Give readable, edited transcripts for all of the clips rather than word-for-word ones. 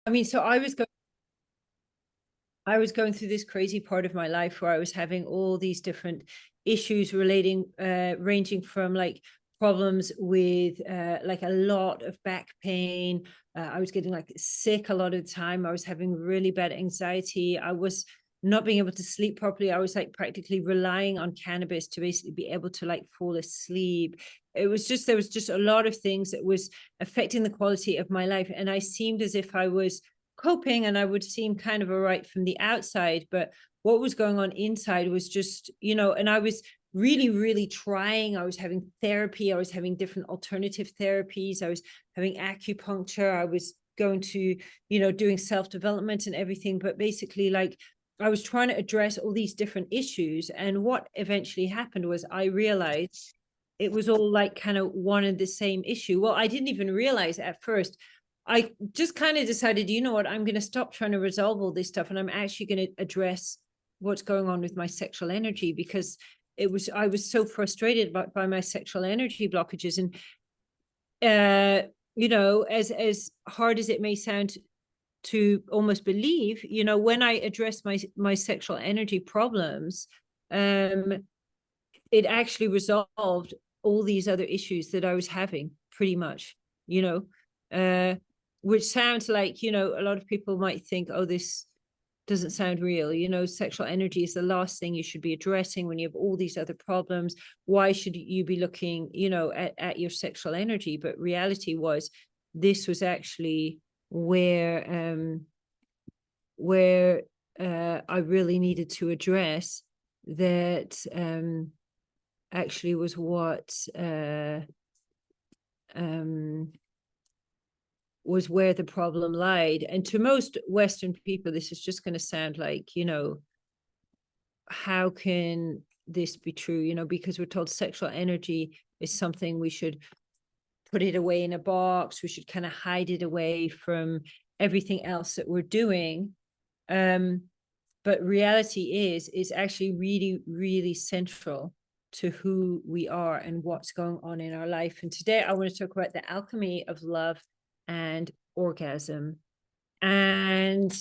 I mean, so I was going through this crazy part of my life where I was having all these different issues ranging from like problems with like a lot of back pain. I was getting like sick a lot of the time. I was having really bad anxiety. I was not being able to sleep properly. I was like practically relying on cannabis to basically be able to like fall asleep. There was just a lot of things that was affecting the quality of my life. And I seemed as if I was coping and I would seem kind of all right from the outside, but what was going on inside was just, and I was really, really trying. I was having therapy. I was having different alternative therapies. I was having acupuncture. I was going to, doing self-development and everything. But basically, like, I was trying to address all these different issues. And what eventually happened was I realized it was all like kind of one and the same issue. Well, I didn't even realize at first. I just kind of decided, you know what, I'm going to stop trying to resolve all this stuff. And I'm actually going to address what's going on with my sexual energy, because I was so frustrated by my sexual energy blockages. And, as hard as it may sound to almost believe, when I address my sexual energy problems, it actually resolved all these other issues that I was having pretty much, which sounds like, a lot of people might think, oh, this doesn't sound real. Sexual energy is the last thing you should be addressing when you have all these other problems. Why should you be looking, at your sexual energy? But reality was, this was actually where I really needed to address that. Actually was what was where the problem lied. And to most Western people, this is just going to sound like, how can this be true? Because we're told sexual energy is something we should put it away in a box. We should kind of hide it away from everything else that we're doing. But reality is actually really, really central to who we are and what's going on in our life. And today I want to talk about the alchemy of love and orgasm. And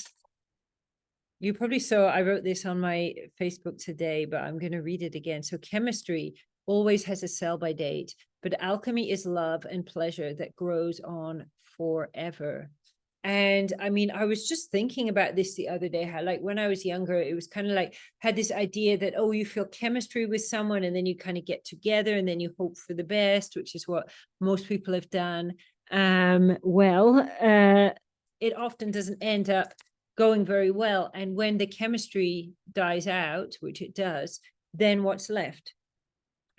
you probably saw I wrote this on my Facebook today, but I'm going to read it again. So chemistry always has a sell-by date, but alchemy is love and pleasure that grows on forever. And I mean, I was just thinking about this the other day, how like when I was younger, it was kind of like had this idea that, oh, you feel chemistry with someone and then you kind of get together and then you hope for the best, which is what most people have done. It often doesn't end up going very well. And when the chemistry dies out, which it does, then what's left?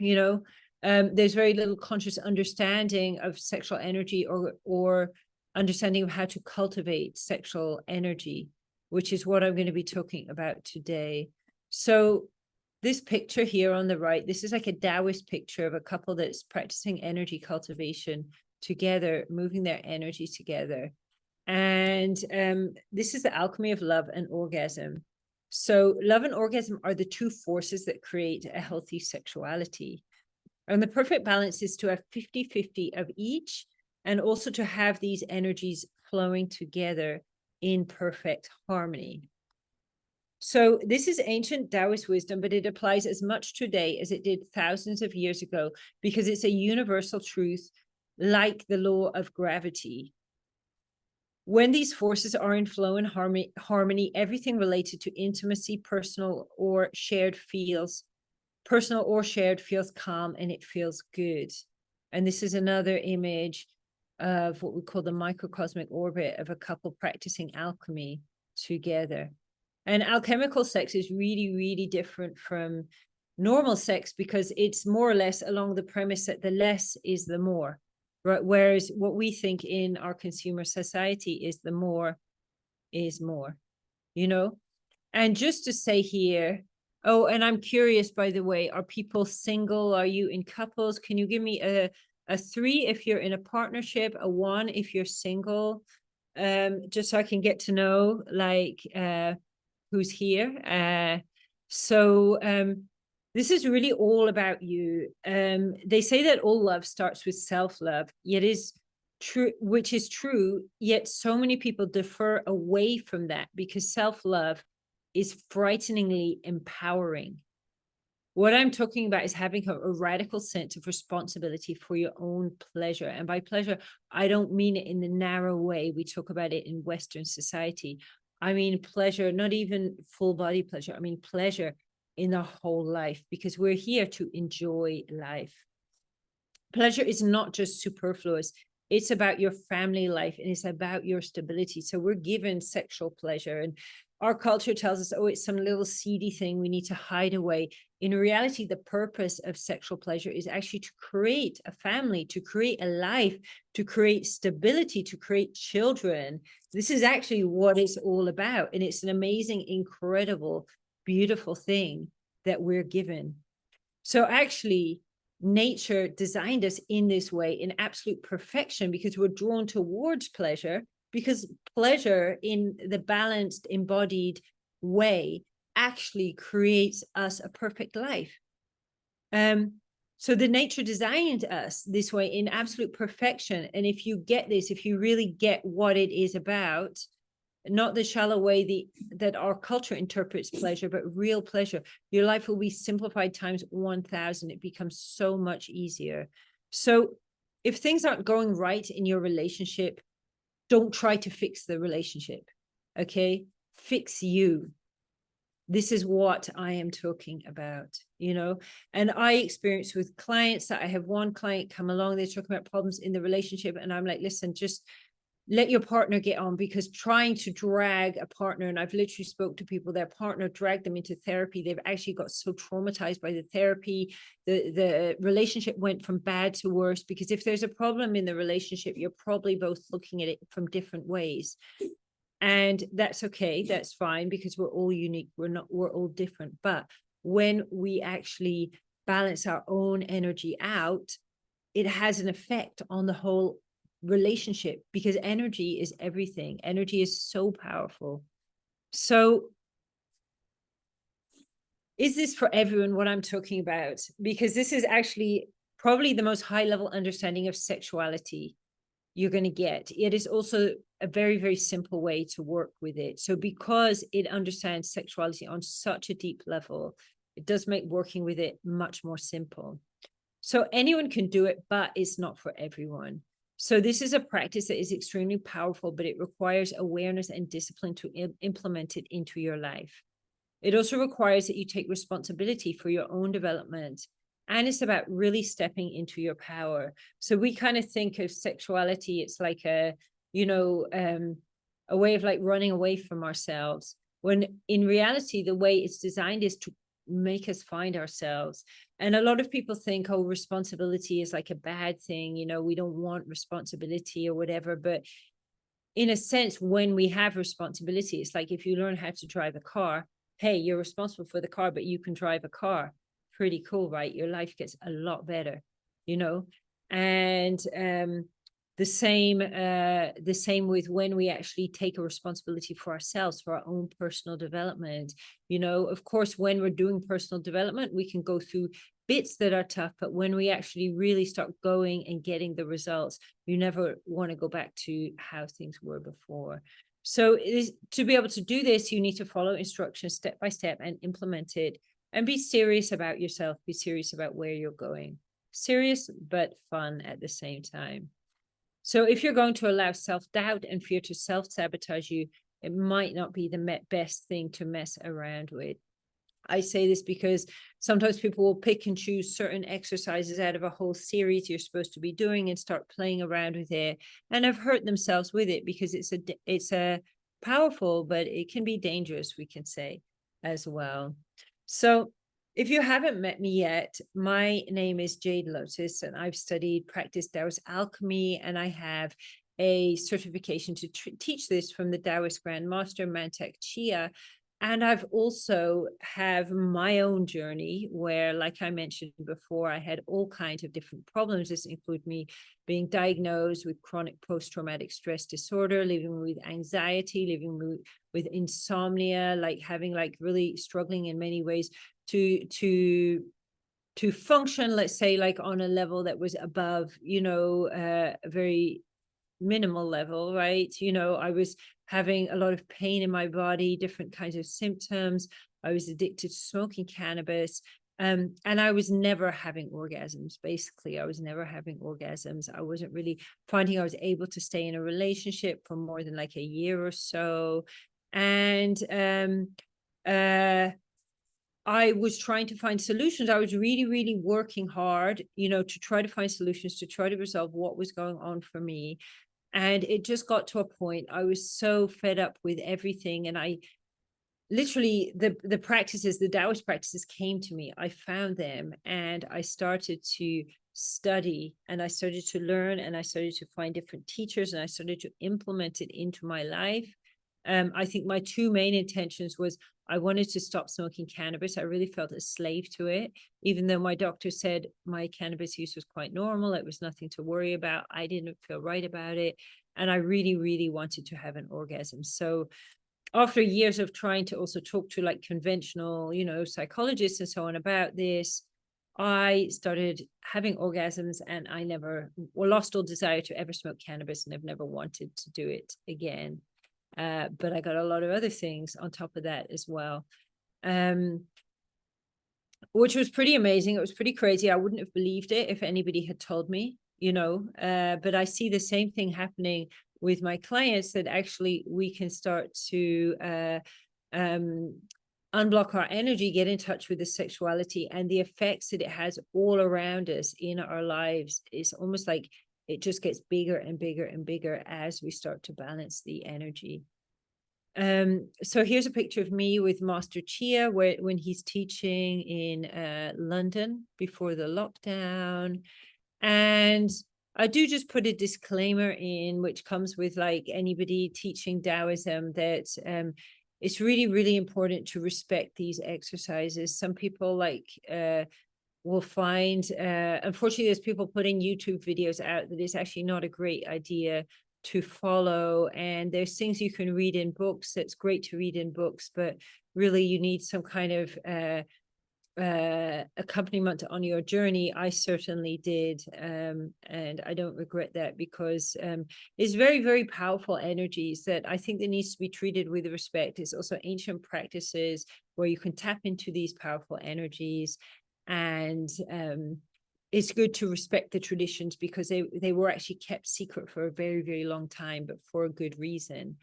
There's very little conscious understanding of sexual energy or understanding of how to cultivate sexual energy, which is what I'm going to be talking about today. So this picture here on the right, this is like a Daoist picture of a couple that's practicing energy cultivation together, moving their energy together. And this is the alchemy of love and orgasm. So love and orgasm are the two forces that create a healthy sexuality. And the perfect balance is to have 50-50 of each, and also to have these energies flowing together in perfect harmony. So this is ancient Taoist wisdom, but it applies as much today as it did thousands of years ago, because it's a universal truth, like the law of gravity. When these forces are in flow and harmony, everything related to intimacy, personal or shared feels calm, and it feels good. And this is another image of what we call the microcosmic orbit of a couple practicing alchemy together. And alchemical sex is really, really different from normal sex, because it's more or less along the premise that the less is the more, right? Whereas what we think in our consumer society is the more is more, And just to say here, oh, and I'm curious, by the way, are people single? Are you in couples? Can you give me a 3 if you're in a partnership, a 1 if you're single, just so I can get to know like who's here. So this is really all about you. They say that all love starts with self-love, yet is true, which is true, yet so many people defer away from that because self-love is frighteningly empowering. What I'm talking about is having a radical sense of responsibility for your own pleasure. And by pleasure, I don't mean it in the narrow way we talk about it in Western society. I mean pleasure, not even full body pleasure. I mean pleasure in the whole life, because we're here to enjoy life. Pleasure is not just superfluous. It's about your family life and it's about your stability. So we're given sexual pleasure, and our culture tells us, oh, it's some little seedy thing we need to hide away. In reality, the purpose of sexual pleasure is actually to create a family, to create a life, to create stability, to create children. This is actually what it's all about. And it's an amazing, incredible, beautiful thing that we're given. So actually, nature designed us in this way in absolute perfection, because we're drawn towards pleasure, because pleasure in the balanced, embodied way actually creates us a perfect life. So the nature designed us this way in absolute perfection. And if you get this, if you really get what it is about, not the shallow way that our culture interprets pleasure, but real pleasure, your life will be simplified times 1,000. It becomes so much easier. So if things aren't going right in your relationship, don't try to fix the relationship. Okay? Fix you. This is what I am talking about, you know. And I experience with clients that I have one client come along, they're talking about problems in the relationship, and I'm like, listen, just let your partner get on, because trying to drag a partner, and I've literally spoke to people, their partner dragged them into therapy. They've actually got so traumatized by the therapy. The relationship went from bad to worse, because if there's a problem in the relationship, you're probably both looking at it from different ways. And that's okay, that's fine, because we're all unique, we're all different. But when we actually balance our own energy out, it has an effect on the whole relationship, because energy is everything. Energy is so powerful. So is this for everyone, what I'm talking about? Because this is actually probably the most high level understanding of sexuality you're going to get. It is also a very, very simple way to work with it. So because it understands sexuality on such a deep level, it does make working with it much more simple. So anyone can do it, but it's not for everyone. So this is a practice that is extremely powerful, but it requires awareness and discipline to implement it into your life. It also requires that you take responsibility for your own development. And it's about really stepping into your power. So we kind of think of sexuality, it's like a way of like running away from ourselves, when in reality, the way it's designed is to make us find ourselves. And a lot of people think, oh, responsibility is like a bad thing, we don't want responsibility or whatever. But in a sense, when we have responsibility, it's like if you learn how to drive a car, hey, you're responsible for the car, but you can drive a car. Pretty cool, right? Your life gets a lot better, and the same with when we actually take a responsibility for ourselves, for our own personal development. Of course, when we're doing personal development, we can go through bits that are tough, but when we actually really start going and getting the results, you never want to go back to how things were before. So to be able to do this, you need to follow instructions step by step and implement it, and be serious about yourself, be serious about where you're going. Serious, but fun at the same time. So if you're going to allow self-doubt and fear to self-sabotage you, it might not be the best thing to mess around with. I say this because sometimes people will pick and choose certain exercises out of a whole series you're supposed to be doing and start playing around with it, and have hurt themselves with it, because it's a powerful, but it can be dangerous, we can say, as well. So if you haven't met me yet, my name is Jade Lotus, and I've studied, practiced Daoist alchemy, and I have a certification to teach this from the Daoist Grand Master Mantak Chia. And I've also have my own journey where, like I mentioned before, I had all kinds of different problems. This include me being diagnosed with chronic post-traumatic stress disorder, living with anxiety, living with insomnia, like having like really struggling in many ways to function, let's say, like on a level that was above, a very minimal level, right? You know, I was having a lot of pain in my body, different kinds of symptoms. I was addicted to smoking cannabis. And I was never having orgasms. Basically, I was never having orgasms. I wasn't really finding I was able to stay in a relationship for more than like a year or so. And I was trying to find solutions. I was really, really working hard, you know, to try to find solutions, to try to resolve what was going on for me. And it just got to a point, I was so fed up with everything. And I literally, the practices, the Daoist practices came to me. I found them and I started to study and I started to learn and I started to find different teachers and I started to implement it into my life. I think my two main intentions was I wanted to stop smoking cannabis. I really felt a slave to it, even though my doctor said my cannabis use was quite normal. It was nothing to worry about. I didn't feel right about it. And I really, really wanted to have an orgasm. So after years of trying to also talk to like conventional, you know, psychologists and so on about this, I started having orgasms and I never lost all desire to ever smoke cannabis and I've never wanted to do it again. But I got a lot of other things on top of that as well, which was pretty amazing. It was pretty crazy. I wouldn't have believed it if anybody had told me, you know, but I see the same thing happening with my clients, that actually we can start to unblock our energy, get in touch with the sexuality and the effects that it has all around us in our lives. It's almost like it just gets bigger and bigger and bigger as we start to balance the energy. So here's a picture of me with Master Chia when he's teaching in London before the lockdown. And I do just put a disclaimer in, which comes with like anybody teaching Taoism, that it's really, really important to respect these exercises. Some people like will find, unfortunately, there's people putting YouTube videos out that it's actually not a great idea to follow. And there's things you can read in books that's great to read in books, but really you need some kind of accompaniment on your journey. I certainly did, and I don't regret that, because it's very, very powerful energies that I think that needs to be treated with respect. It's also ancient practices where you can tap into these powerful energies, and it's good to respect the traditions, because they were actually kept secret for a very, very long time, but for a good reason,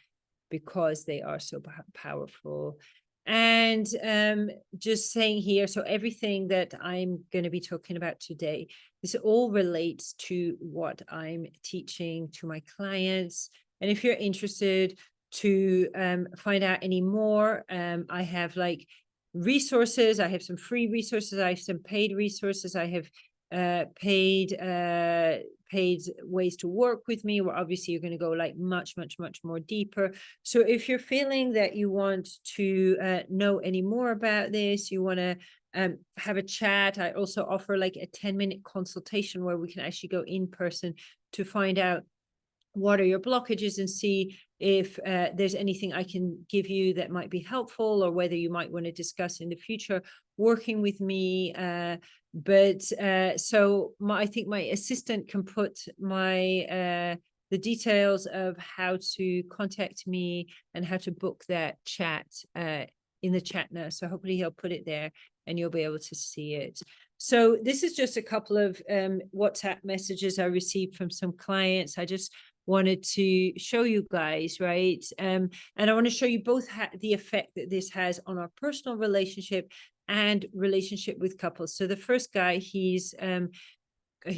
because they are so powerful. And just saying here, so everything that I'm going to be talking about today, this all relates to what I'm teaching to my clients. And if you're interested to find out any more, I have like resources. I have some free resources. I have some paid resources. I have paid ways to work with me, where obviously you're going to go like much more deeper. So if you're feeling that you want to know any more about this, you want to have a chat, I also offer like a 10-minute consultation where we can actually go in person to find out what are your blockages and see if there's anything I can give you that might be helpful, or whether you might want to discuss in the future working with me. So I think my assistant can put my the details of how to contact me and how to book that chat in the chat now. So hopefully he'll put it there and you'll be able to see it. So this is just a couple of WhatsApp messages I received from some clients. I just wanted to show you guys, right? And I want to show you both the effect that this has on our personal relationship and relationship with couples. So the first guy, he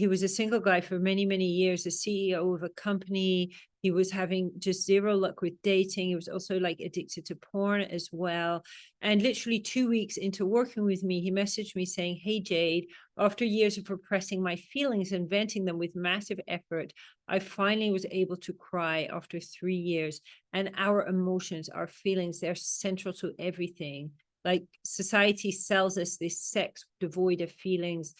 was a single guy for many years, a CEO of a company. He was having just zero luck with dating. He was also like addicted to porn as well. And literally 2 weeks into working with me, he messaged me saying, "Hey, Jade, after years of repressing my feelings and venting them with massive effort, I finally was able to cry after 3 years. And our emotions, our feelings, they're central to everything. Like society sells us this sex devoid of feelings.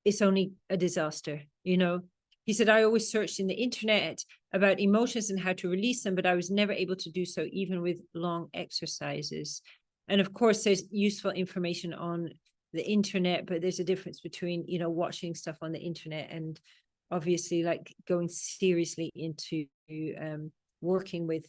It's only a disaster, you know." He said, "I always searched in the internet about emotions and how to release them, but I was never able to do so, even with long exercises." And of course, there's useful information on the internet, but there's a difference between, you know, watching stuff on the internet and obviously like going seriously into working with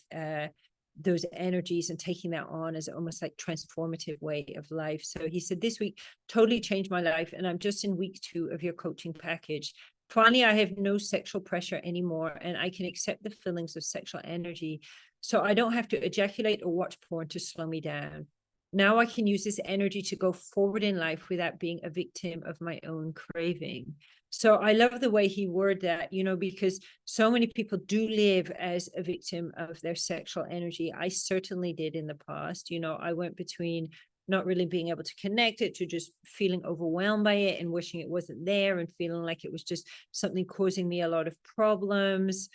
those energies and taking that on as almost like transformative way of life. So he said, this week totally changed my life, and I'm just in week 2 of your coaching package. Finally, I have no sexual pressure anymore, and I can accept the feelings of sexual energy. So I don't have to ejaculate or watch porn to slow me down. Now I can use this energy to go forward in life without being a victim of my own craving. So I love the way he worded that, you know, because so many people do live as a victim of their sexual energy. I certainly did in the past. You know, I went between not really being able to connect it to just feeling overwhelmed by it and wishing it wasn't there and feeling like it was just something causing me a lot of problems.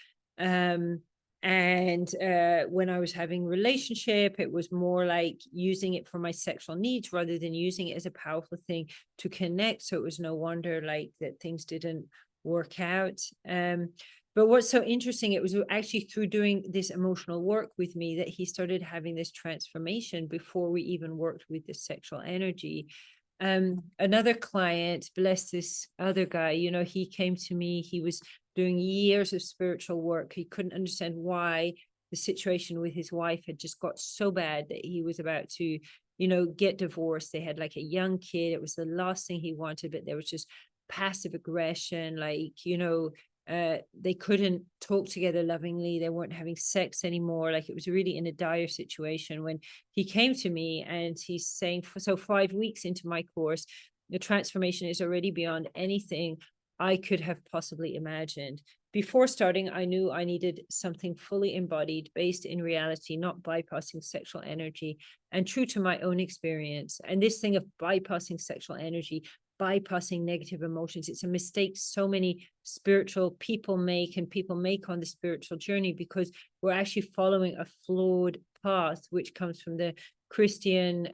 And when I was having a relationship, it was more like using it for my sexual needs rather than using it as a powerful thing to connect. So it was no wonder like that things didn't work out. But what's so interesting, it was actually through doing this emotional work with me that he started having this transformation before we even worked with the sexual energy. Another client, bless this other guy, you know, he came to me, he was doing years of spiritual work. He couldn't understand why the situation with his wife had just got so bad that he was about to, you know, get divorced. They had like a young kid. It was the last thing he wanted, but there was just passive aggression, like, you know, they couldn't talk together lovingly. They weren't having sex anymore. Like, it was really in a dire situation when he came to me, and he's saying, so 5 weeks into my course, the transformation is already beyond anything I could have possibly imagined. Before starting, I knew I needed something fully embodied, based in reality, not bypassing sexual energy, and true to my own experience. And this thing of bypassing sexual energy, bypassing negative emotions, it's a mistake so many spiritual people make, and people make on the spiritual journey, because we're actually following a flawed path, which comes from the Christian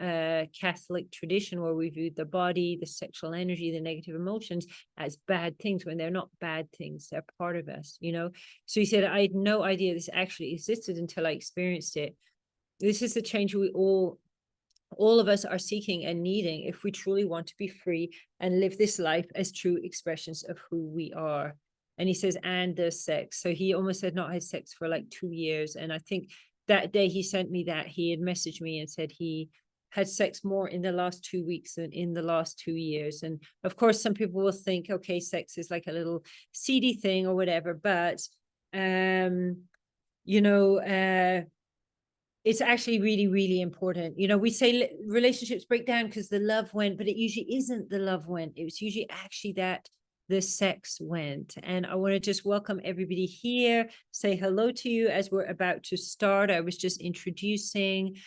Catholic tradition, where we view the body, the sexual energy, the negative emotions as bad things, when they're not bad things. They're part of us, you know. So he said, I had no idea this actually existed until I experienced it. This is the change we all of us are seeking and needing if we truly want to be free and live this life as true expressions of who we are. And he says, and the sex. So he almost had not had sex for like 2 years. And I think that day he sent me that, he had messaged me and said he had sex more in the last 2 weeks than in the last 2 years. And of course, some people will think, okay, sex is like a little seedy thing or whatever, but you know, it's actually really, really important. You know, we say relationships break down because the love went, but it usually isn't the love went. It was usually actually that the sex went. And I want to just welcome everybody here, say hello to you as we're about to start. I was just introducing.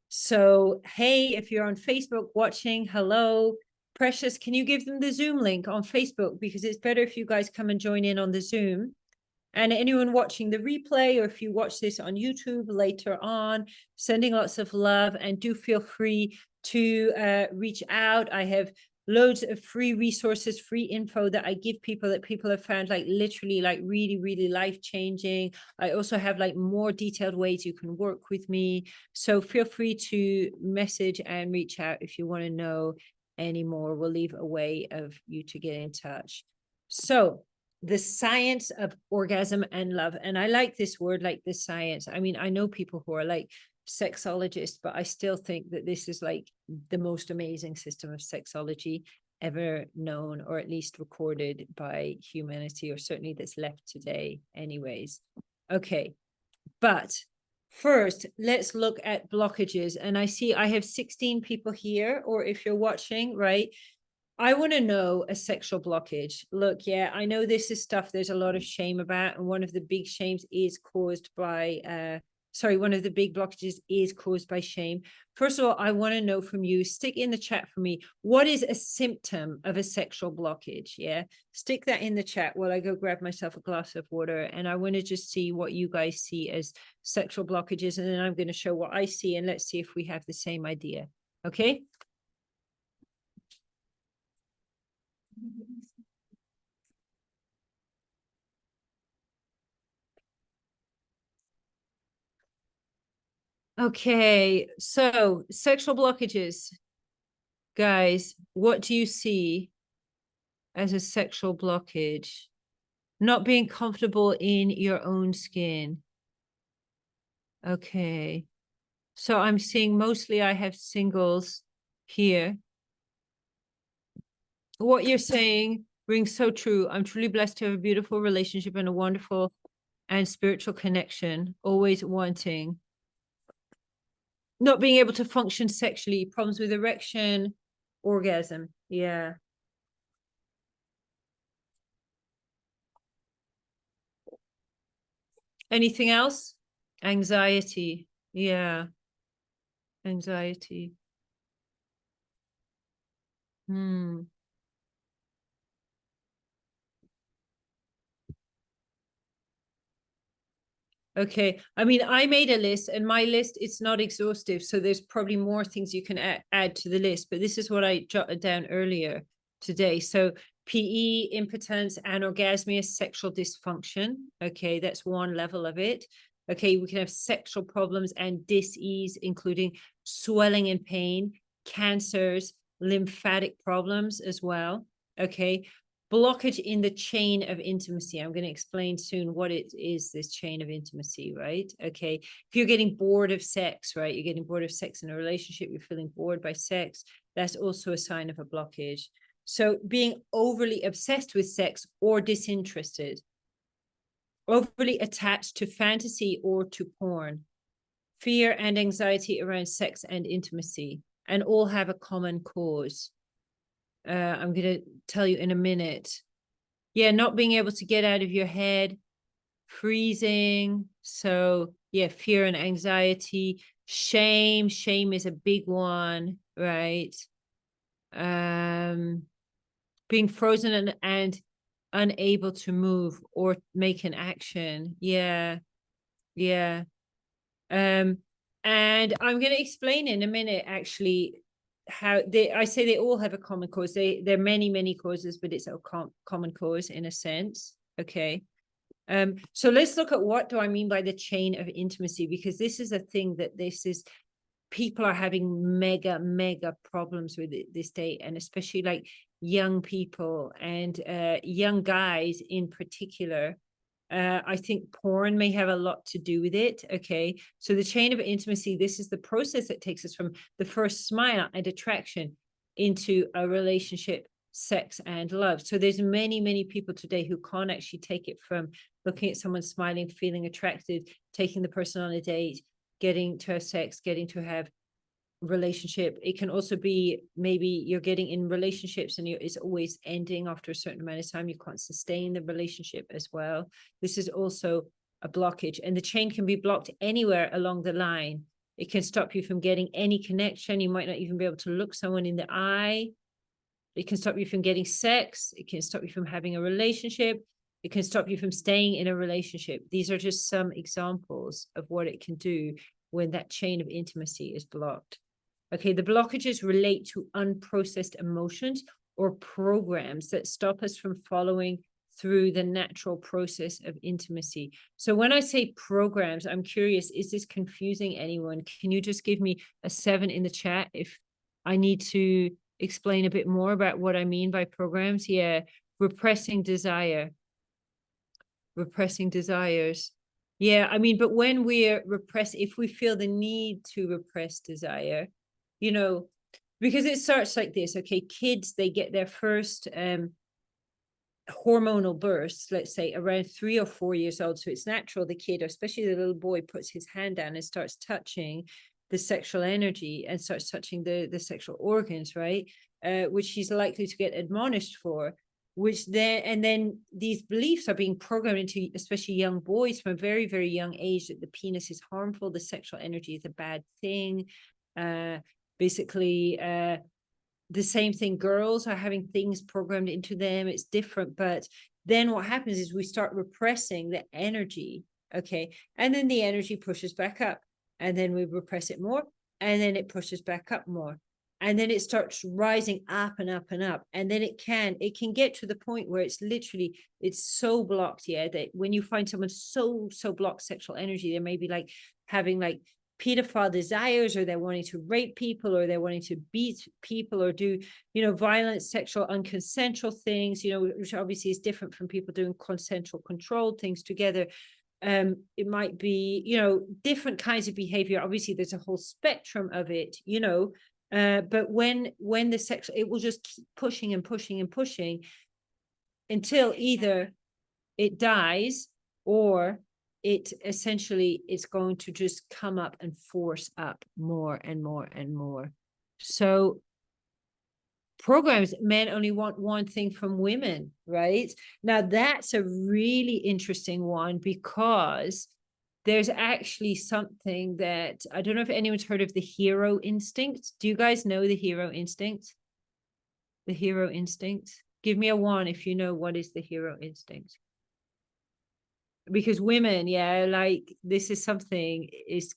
So, hey, if you're on Facebook watching, hello. Precious, can you give them the Zoom link on Facebook? Because it's better if you guys come and join in on the Zoom. And anyone watching the replay, or if you watch this on YouTube later on, sending lots of love, and do feel free to reach out. I have loads of free resources, free info that I give people that people have found like literally like really, really life-changing. I also have like more detailed ways you can work with me. So feel free to message and reach out if you want to know any more. We'll leave a way of you to get in touch. So the science of orgasm and love. And I like this word, like the science. I mean, I know people who are like sexologists, but I still think that this is like the most amazing system of sexology ever known, or at least recorded by humanity, or certainly that's left today anyways. Okay, but first, let's look at blockages. And I see I have 16 people here, or if you're watching, right? I want to know a sexual blockage. Look, yeah, I know this is stuff there's a lot of shame about. And one of the big shames is caused by, one of the big blockages is caused by shame. First of all, I want to know from you, stick in the chat for me, what is a symptom of a sexual blockage? Yeah, stick that in the chat while I go grab myself a glass of water. And I want to just see what you guys see as sexual blockages. And then I'm going to show what I see, and let's see if we have the same idea. Okay. Okay, so sexual blockages, guys, what do you see as a sexual blockage. Not being comfortable in your own skin. Okay. So I'm seeing mostly I have singles here. What you're saying rings so true. I'm truly blessed to have a beautiful relationship and a wonderful and spiritual connection, always wanting. Not being able to function sexually, problems with erection, orgasm. Yeah. Anything else? Anxiety. Yeah. Anxiety. Hmm. Okay. I mean, I made a list and my list, it's not exhaustive. So there's probably more things you can add to the list, but this is what I jotted down earlier today. So PE, impotence, anorgasmia, sexual dysfunction. Okay. That's one level of it. Okay. We can have sexual problems and dis-ease, including swelling and pain, cancers, lymphatic problems as well. Okay. Blockage in the chain of intimacy. I'm going to explain soon what it is, this chain of intimacy, right? Okay. If you're getting bored of sex, right? You're getting bored of sex in a relationship, you're feeling bored by sex, that's also a sign of a blockage. So being overly obsessed with sex or disinterested, overly attached to fantasy or to porn, fear and anxiety around sex and intimacy, and all have a common cause. I'm going to tell you in a minute. Yeah, not being able to get out of your head, freezing. So yeah, fear and anxiety, shame. Shame is a big one, right? Being frozen and unable to move or make an action. Yeah, yeah. And I'm going to explain in a minute, actually, how I say they all have a common cause. There are many causes, but it's a common cause in a sense. Okay. So let's look at what do I mean by the chain of intimacy, because this is a thing that people are having mega problems with it this day, and especially like young people and young guys in particular. I think porn may have a lot to do with it. Okay. So the chain of intimacy, this is the process that takes us from the first smile and attraction into a relationship, sex, and love. So there's many people today who can't actually take it from looking at someone smiling, feeling attracted, taking the person on a date, getting to have sex, getting to have relationship. It can also be maybe you're getting in relationships and it's always ending after a certain amount of time. You can't sustain the relationship as well. This is also a blockage, and the chain can be blocked anywhere along the line. It can stop you from getting any connection. You might not even be able to look someone in the eye. It can stop you from getting sex. It can stop you from having a relationship. It can stop you from staying in a relationship. These are just some examples of what it can do when that chain of intimacy is blocked. Okay, the blockages relate to unprocessed emotions or programs that stop us from following through the natural process of intimacy. So when I say programs, I'm curious, is this confusing anyone? Can you just give me a 7 in the chat if I need to explain a bit more about what I mean by programs? Yeah, repressing desire. Repressing desires. Yeah, I mean, but when we're repressed, if we feel the need to repress desire, you know, because it starts like this. Okay, kids, they get their first hormonal bursts, let's say around 3 or 4 years old. So it's natural the kid, especially the little boy, puts his hand down and starts touching the sexual energy and starts touching the sexual organs, right? Which he's likely to get admonished for. Then these beliefs are being programmed into especially young boys from a very young age, that the penis is harmful, the sexual energy is a bad thing. Basically, the same thing, girls are having things programmed into them. It's different, but then what happens is we start repressing the energy. Okay, and then the energy pushes back up, and then we repress it more, and then it pushes back up more, and then it starts rising up and up and up, and then it can get to the point where it's so blocked, yeah, that when you find someone so blocked sexual energy, they may be like having like pedophile desires, or they're wanting to rape people, or they're wanting to beat people, or do, you know, violent, sexual, unconsensual things, you know, which obviously is different from people doing consensual, controlled things together. It might be, you know, different kinds of behavior. Obviously, there's a whole spectrum of it, you know, but when the sex, it will just keep pushing and pushing and pushing until either it dies, or it essentially is going to just come up and force up more and more and more. So programs, men only want one thing from women, right? Now that's a really interesting one, because there's actually something that, I don't know if anyone's heard of the hero instinct. Do you guys know the hero instinct? The hero instinct? Give me a 1 if you know what is the hero instinct. Because women, yeah, like this is something is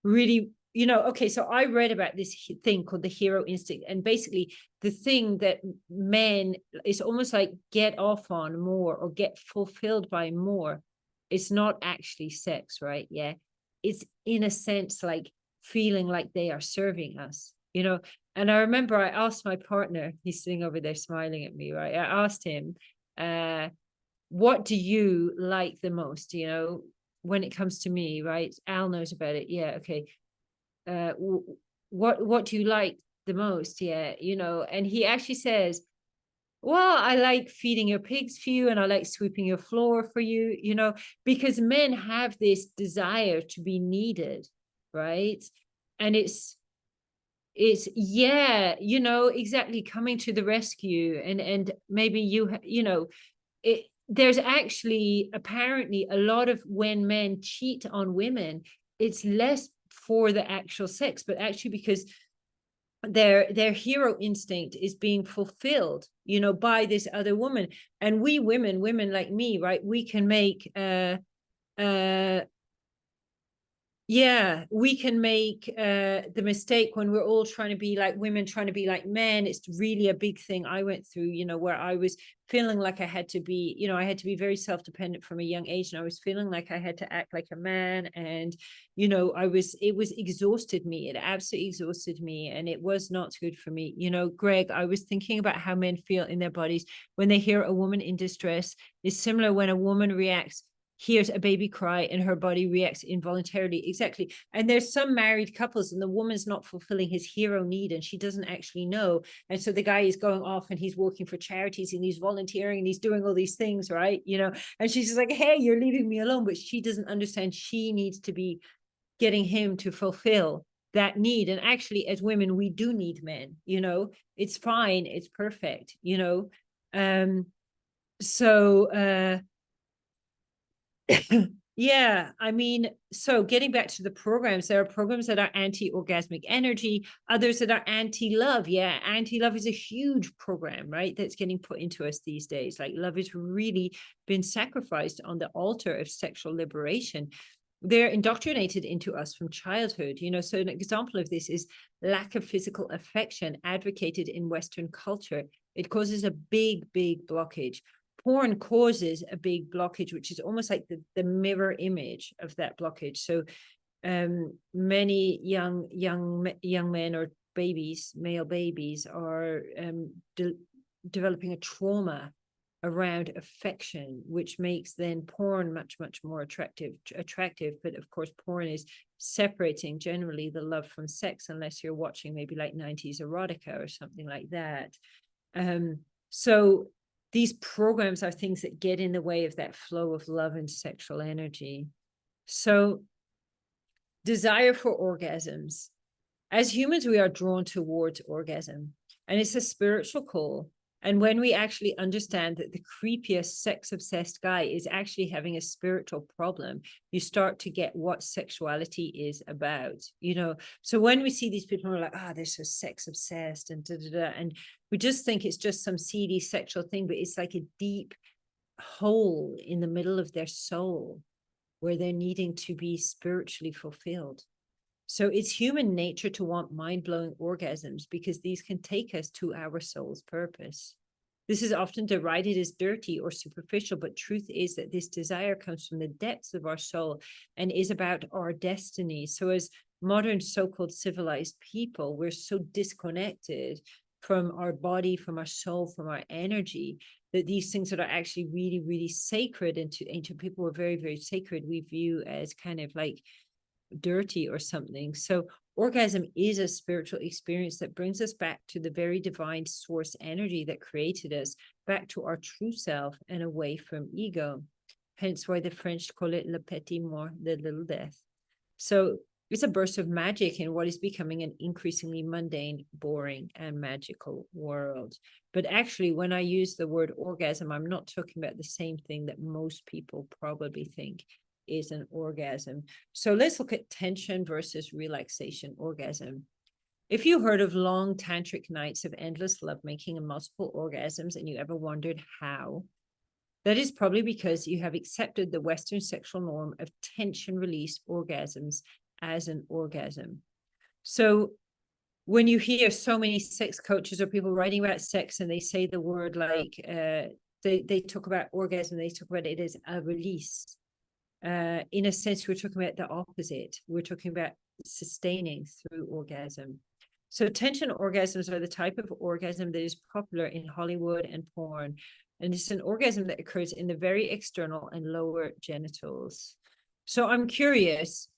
really, you know, okay, so I read about this thing called the hero instinct, and basically the thing that men is almost like get off on more or get fulfilled by more, it's not actually sex, right? Yeah, it's in a sense like feeling like they are serving us, you know. And I remember I asked my partner, he's sitting over there smiling at me, right? I asked him, what do you like the most, you know, when it comes to me, right? Al knows about it. Yeah, okay. What do you like the most? Yeah, you know. And he actually says, well, I like feeding your pigs for you, and I like sweeping your floor for you, you know, because men have this desire to be needed, right? And it's yeah, you know, exactly, coming to the rescue. And maybe you know, there's actually apparently a lot of, when men cheat on women, it's less for the actual sex, but actually because their hero instinct is being fulfilled, you know, by this other woman. And we women like me, right, we can make yeah, we can make the mistake when we're all trying to be like women, trying to be like men. It's really a big thing I went through, you know, where I was feeling like I had to be, you know, I had to be very self-dependent from a young age, and I was feeling like I had to act like a man. And, you know, it was exhausted me. It absolutely exhausted me, and it was not good for me. You know, Greg, I was thinking about how men feel in their bodies when they hear a woman in distress. It's similar when a woman hears a baby cry and her body reacts involuntarily. Exactly. And there's some married couples and the woman's not fulfilling his hero need, and she doesn't actually know. And so the guy is going off and he's working for charities and he's volunteering and he's doing all these things, right? You know, and she's just like, hey, you're leaving me alone. But she doesn't understand she needs to be getting him to fulfill that need. And actually, as women, we do need men, you know, it's fine, it's perfect, you know. Yeah, I mean, so getting back to the programs, there are programs that are anti-orgasmic energy, others that are anti-love. Yeah, anti-love is a huge program, right? That's getting put into us these days. Like, love has really been sacrificed on the altar of sexual liberation. They're indoctrinated into us from childhood, you know. So an example of this is lack of physical affection advocated in Western culture. It causes a big blockage. Porn causes a big blockage, which is almost like the mirror image of that blockage. So many young men or babies, male babies, are developing a trauma around affection, which makes then porn much more attractive. But of course, porn is separating generally the love from sex, unless you're watching maybe like 90s erotica or something like that. So these programs are things that get in the way of that flow of love and sexual energy. So desire for orgasms. As humans, we are drawn towards orgasm, and it's a spiritual call. And when we actually understand that the creepiest sex-obsessed guy is actually having a spiritual problem, you start to get what sexuality is about, you know. So when we see these people who are like, they're so sex-obsessed and and we just think it's just some seedy sexual thing, but it's like a deep hole in the middle of their soul where they're needing to be spiritually fulfilled. So it's human nature to want mind-blowing orgasms because these can take us to our soul's purpose. This is often derided as dirty or superficial, but truth is that this desire comes from the depths of our soul and is about our destiny. So as modern so-called civilized people, we're so disconnected from our body, from our soul, from our energy, that these things that are actually really, really sacred, and to ancient people were very, very sacred, we view as kind of like dirty or something. So orgasm is a spiritual experience that brings us back to the very divine source energy that created us, back to our true self and away from ego. Hence why the French call it le petit mort, the little death. So it's a burst of magic in what is becoming an increasingly mundane, boring, and magical world. But actually, when I use the word orgasm, I'm not talking about the same thing that most people probably think is an orgasm. So let's look at tension versus relaxation orgasm. If you heard of long tantric nights of endless lovemaking and multiple orgasms, and you ever wondered how, that is probably because you have accepted the Western sexual norm of tension release orgasms as an orgasm. So when you hear so many sex coaches or people writing about sex, and they say the word like, they talk about orgasm, they talk about it as a release. In a sense, we're talking about the opposite. We're talking about sustaining through orgasm. So tension orgasms are the type of orgasm that is popular in Hollywood and porn. And it's an orgasm that occurs in the very external and lower genitals. So I'm curious,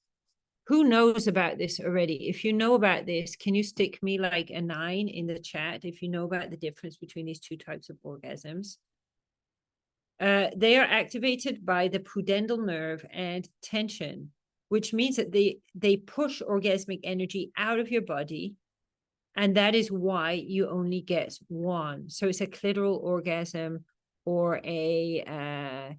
who knows about this already? If you know about this, can you stick me like a 9 in the chat if you know about the difference between these two types of orgasms? They are activated by the pudendal nerve and tension, which means that they push orgasmic energy out of your body. And that is why you only get one. So it's a clitoral orgasm or a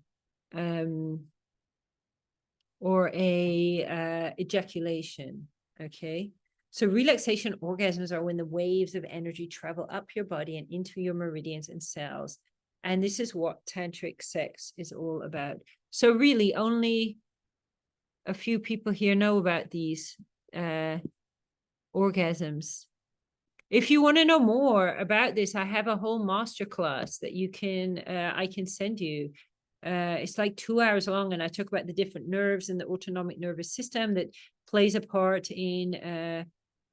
ejaculation. Okay. So relaxation orgasms are when the waves of energy travel up your body and into your meridians and cells. And this is what tantric sex is all about. So really only a few people here know about these orgasms. If you want to know more about this, I have a whole masterclass that you can, I can send you. It's like 2 hours long, and I talk about the different nerves and the autonomic nervous system that plays a part in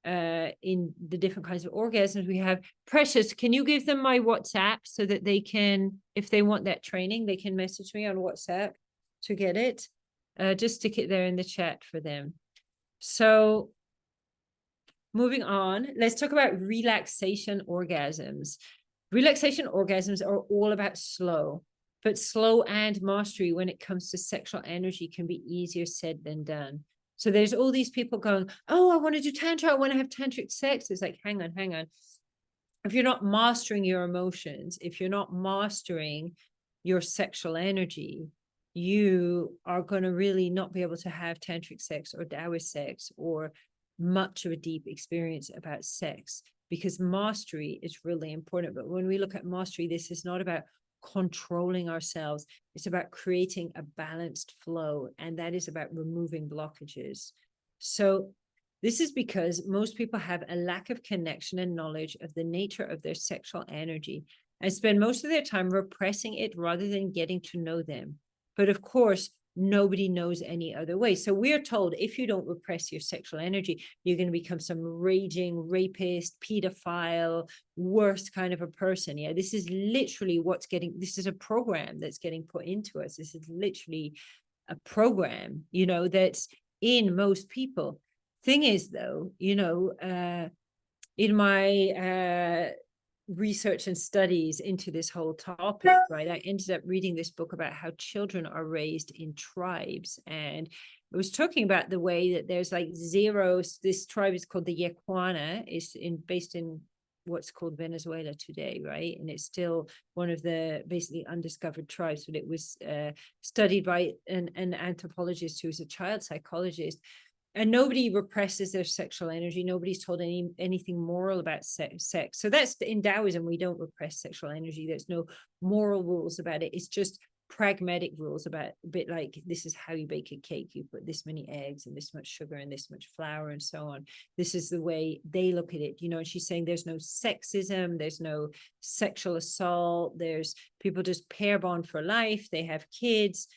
the different kinds of orgasms we have. Precious, can you give them my WhatsApp so that they can, if they want that training, they can message me on WhatsApp to get it. Just stick it there in the chat for them. So moving on, let's talk about relaxation orgasms. Relaxation orgasms are all about slow, but slow and mastery when it comes to sexual energy can be easier said than done. So there's all these people going, oh, I want to do Tantra, I want to have tantric sex. It's like, hang on. If you're not mastering your emotions, if you're not mastering your sexual energy, you are going to really not be able to have tantric sex or Daoist sex or much of a deep experience about sex, because mastery is really important. But when we look at mastery, this is not about controlling ourselves. It's about creating a balanced flow, and that is about removing blockages. So this is because most people have a lack of connection and knowledge of the nature of their sexual energy and spend most of their time repressing it rather than getting to know them. But of course, nobody knows any other way. So we're told if you don't repress your sexual energy, you're going to become some raging rapist, pedophile, worst kind of a person. Yeah, this is literally this is a program that's getting put into us. This is literally a program, that's in most people. Thing is, though, in my research and studies into this whole topic, right, I ended up reading this book about how children are raised in tribes, and it was talking about the way that there's like this tribe is called the Yaquana, is based in what's called Venezuela today, right? And it's still one of the basically undiscovered tribes, but it was studied by an anthropologist who was a child psychologist. And nobody represses their sexual energy. Nobody's told anything moral about sex. So that's in Taoism, we don't repress sexual energy. There's no moral rules about it. It's just pragmatic rules about a bit like, this is how you bake a cake. You put this many eggs and this much sugar and this much flour and so on. This is the way they look at it. And she's saying there's no sexism. There's no sexual assault. There's people just pair bond for life. They have kids.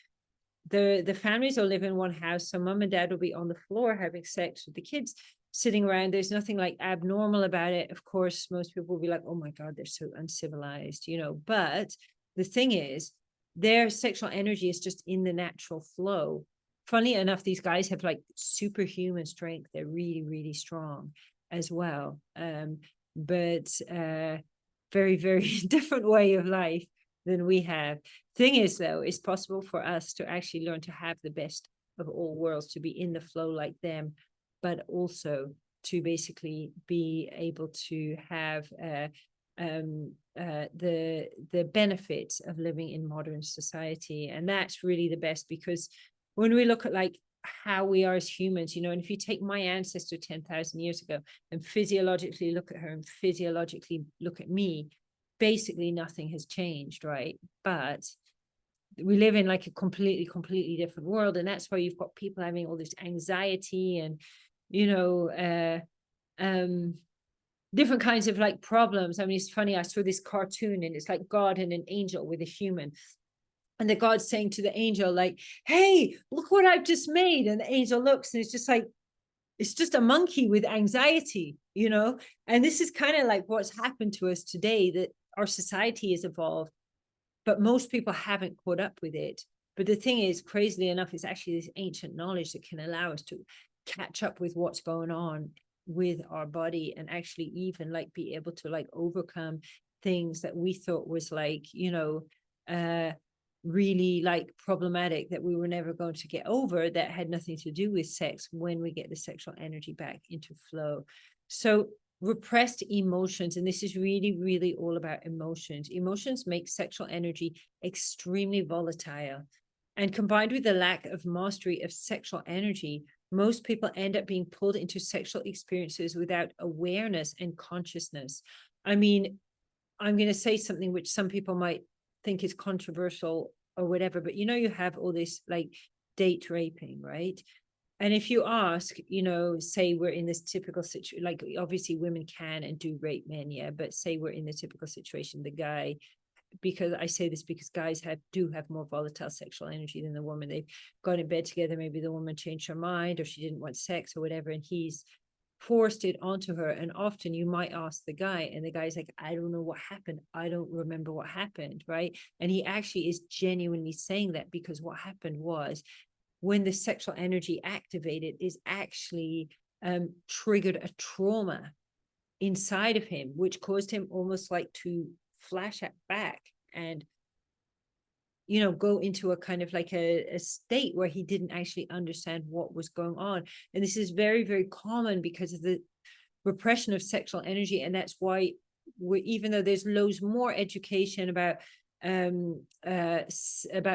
the families all live in one house, so mom and dad will be on the floor having sex with the kids sitting around. There's nothing like abnormal about it. Of course, most people will be like, oh my God, they're so uncivilized, you know, but the thing is, their sexual energy is just in the natural flow. Funny enough, these guys have like superhuman strength. They're really, really strong as well. But very, very different way of life than we have. Thing is, though, it's possible for us to actually learn to have the best of all worlds, to be in the flow like them, but also to basically be able to have the benefits of living in modern society. And that's really the best, because when we look at like how we are as humans, you know, and if you take my ancestor 10,000 years ago and physiologically look at her and physiologically look at me, basically nothing has changed, right? But we live in like a completely different world, and that's why you've got people having all this anxiety and, you know, different kinds of like problems. I mean, it's funny, I saw this cartoon and it's like God and an angel with a human, and the God's saying to the angel like, hey, look what I've just made. And the angel looks and it's just like, it's just a monkey with anxiety, you know. And this is kind of like what's happened to us today, that our society has evolved, but most people haven't caught up with it. But the thing is, crazily enough, it's actually this ancient knowledge that can allow us to catch up with what's going on with our body, and actually even like be able to like overcome things that we thought was like, you know, really like problematic, that we were never going to get over, that had nothing to do with sex, when we get the sexual energy back into flow. So repressed emotions, and this is really all about emotions. Emotions make sexual energy extremely volatile, and combined with the lack of mastery of sexual energy, most people end up being pulled into sexual experiences without awareness and consciousness. I mean, I'm going to say something which some people might think is controversial or whatever, but you know, you have all this like date raping, right? And if you ask, you know, say we're in this typical situation, like obviously women can and do rape men, yeah, but say we're in the typical situation, the guy, because I say this because guys do have more volatile sexual energy than the woman. They've gone in bed together, maybe the woman changed her mind or she didn't want sex or whatever, and he's forced it onto her. And often you might ask the guy, and the guy's like, I don't know what happened, I don't remember what happened, right? And he actually is genuinely saying that, because what happened was, when the sexual energy activated, is actually triggered a trauma inside of him, which caused him almost like to flash back and, you know, go into a kind of like a state where he didn't actually understand what was going on. And this is very common because of the repression of sexual energy. And that's why even though there's loads more education about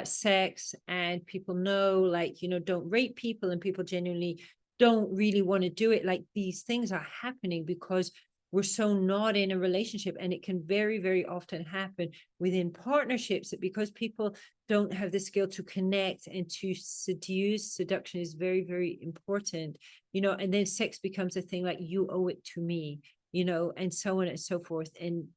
sex, and people know, like, you know, don't rape people, and people genuinely don't really want to do it, like these things are happening because we're so not in a relationship. And it can very often happen within partnerships, that because people don't have the skill to connect and to seduce, seduction is very important, you know, and then sex becomes a thing like, you owe it to me, you know, and so on and so forth. And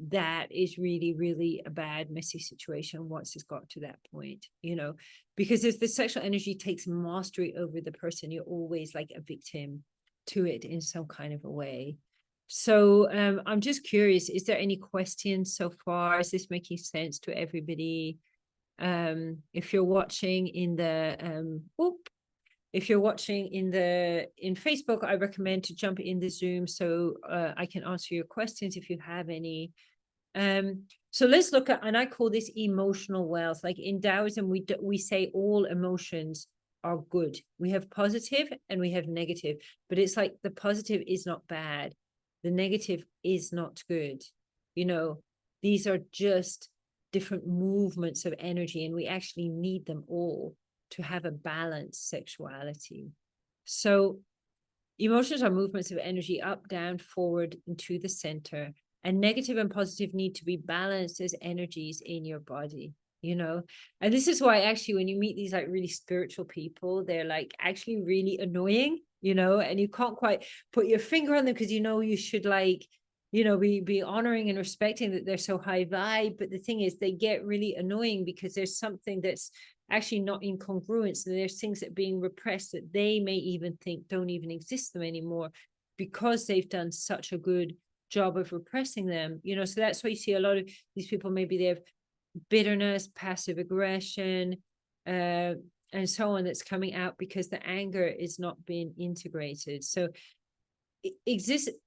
that is really a bad, messy situation once it's got to that point, you know, because if the sexual energy takes mastery over the person, you're always like a victim to it in some kind of a way. So I'm just curious, is there any questions so far? Is this making sense to everybody? If you're watching in the if you're watching in Facebook, I recommend to jump in the Zoom so I can answer your questions if you have any. So let's look at, and I call this emotional wealth. Like in Taoism, we say all emotions are good. We have positive and we have negative, but it's like the positive is not bad, the negative is not good. You know, these are just different movements of energy, and we actually need them all to have a balanced sexuality. So emotions are movements of energy up, down, forward, into the center, and negative and positive need to be balanced as energies in your body, you know. And this is why actually when you meet these like really spiritual people, they're like actually really annoying, you know, and you can't quite put your finger on them, because you know you should, like, you know, be honoring and respecting that they're so high vibe. But the thing is, they get really annoying because there's something that's actually not in congruence, and there's things that are being repressed that they may even think don't even exist them anymore, because they've done such a good job of repressing them. You know, so that's why you see a lot of these people, maybe they have bitterness, passive aggression, and so on, that's coming out because the anger is not being integrated. So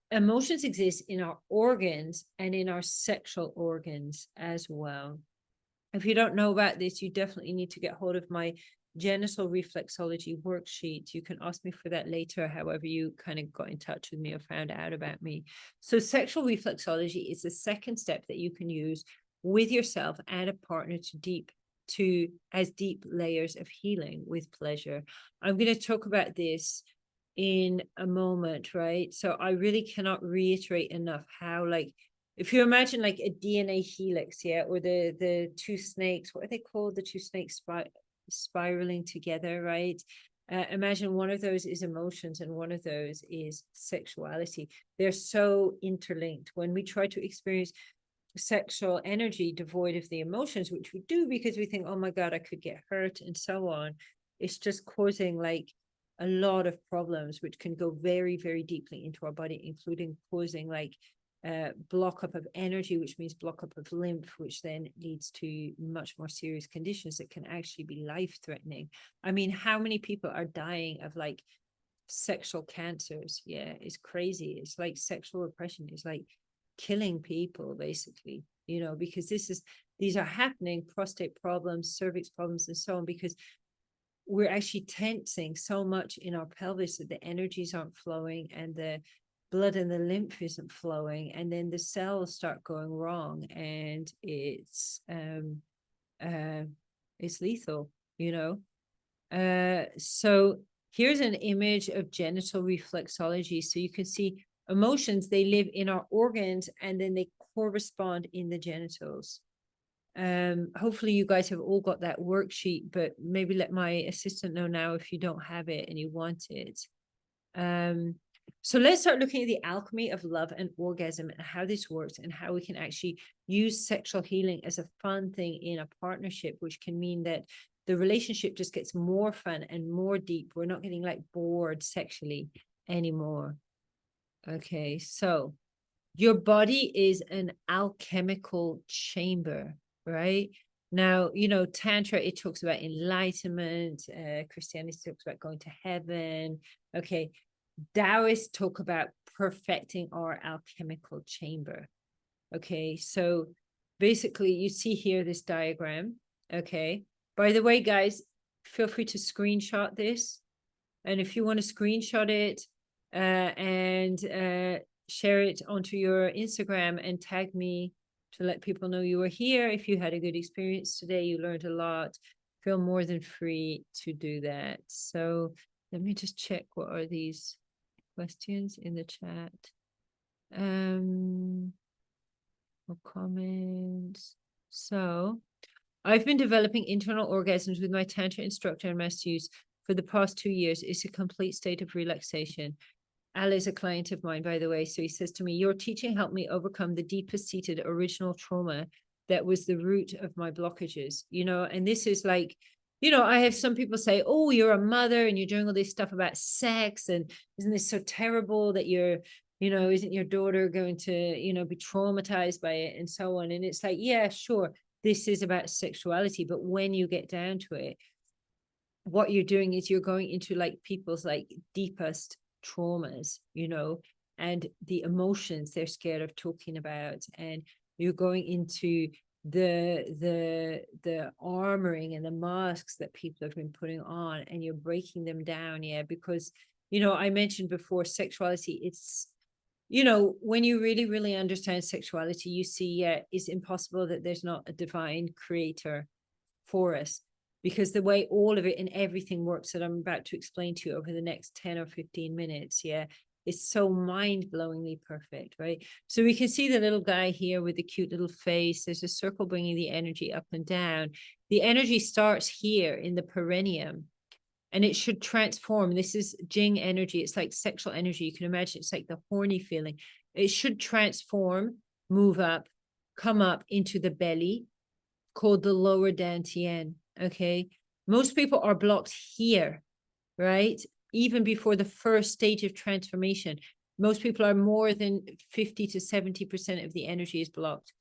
emotions exist in our organs and in our sexual organs as well. If you don't know about this, you definitely need to get hold of my genital reflexology worksheet. You can ask me for that later, however you kind of got in touch with me or found out about me. So sexual reflexology is the second step that you can use with yourself and a partner to as deep layers of healing with pleasure. I'm going to talk about this in a moment, right? So I really cannot reiterate enough how, like, if you imagine like a DNA helix, yeah, or the two snakes, what are they called? The two snakes spiraling together, right? Imagine one of those is emotions and one of those is sexuality. They're so interlinked. When we try to experience sexual energy devoid of the emotions, which we do because we think, oh my God, I could get hurt and so on, it's just causing like a lot of problems, which can go very, very deeply into our body, including causing like block up of energy, which means block up of lymph, which then leads to much more serious conditions that can actually be life-threatening. I mean, how many people are dying of like sexual cancers? Yeah, it's crazy. It's like sexual repression is like killing people, basically, you know, because these are happening, prostate problems, cervix problems, and so on, because we're actually tensing so much in our pelvis that the energies aren't flowing and the blood and the lymph isn't flowing, and then the cells start going wrong, and it's lethal, you know. So here's an image of genital reflexology. So you can see emotions, they live in our organs and then they correspond in the genitals. Hopefully you guys have all got that worksheet, but maybe let my assistant know now if you don't have it and you want it. So let's start looking at the alchemy of love and orgasm and how this works and how we can actually use sexual healing as a fun thing in a partnership, which can mean that the relationship just gets more fun and more deep. We're not getting like bored sexually anymore. Okay, so your body is an alchemical chamber, right? Now, you know, Tantra, it talks about enlightenment. Christianity talks about going to heaven. Okay, Daoists talk about perfecting our alchemical chamber. Okay, so basically you see here this diagram. Okay, by the way, guys, feel free to screenshot this. And if you want to screenshot it and share it onto your Instagram and tag me to let people know you were here. If you had a good experience today, you learned a lot, feel more than free to do that. So let me just check, what are these questions in the chat? Or comments. So I've been developing internal orgasms with my Tantra instructor and masseuse for the past 2 years. It's a complete state of relaxation. Al is a client of mine, by the way. So he says to me, your teaching helped me overcome the deepest seated original trauma that was the root of my blockages, you know. And this is like, you know, I have some people say, oh, you're a mother and you're doing all this stuff about sex, and isn't this so terrible that you're, you know, isn't your daughter going to, you know, be traumatized by it and so on. And it's like, yeah, sure, this is about sexuality, but when you get down to it, what you're doing is you're going into like people's like deepest traumas, you know, and the emotions they're scared of talking about, and you're going into the armoring and the masks that people have been putting on, and you're breaking them down. Yeah, because, you know, I mentioned before, sexuality, it's, you know, when you really understand sexuality, you see, yeah, it's impossible that there's not a divine creator for us, because the way all of it and everything works that I'm about to explain to you over the next 10 or 15 minutes, yeah, it's so mind-blowingly perfect, right? So we can see the little guy here with the cute little face. There's a circle bringing the energy up and down. The energy starts here in the perineum, and it should transform. This is Jing energy. It's like sexual energy. You can imagine it's like the horny feeling. It should transform, move up, come up into the belly, called the lower dantian. Okay, Most people are blocked here, right? Even before the first stage of transformation, most people are more than 50 to 70% of the energy is blocked.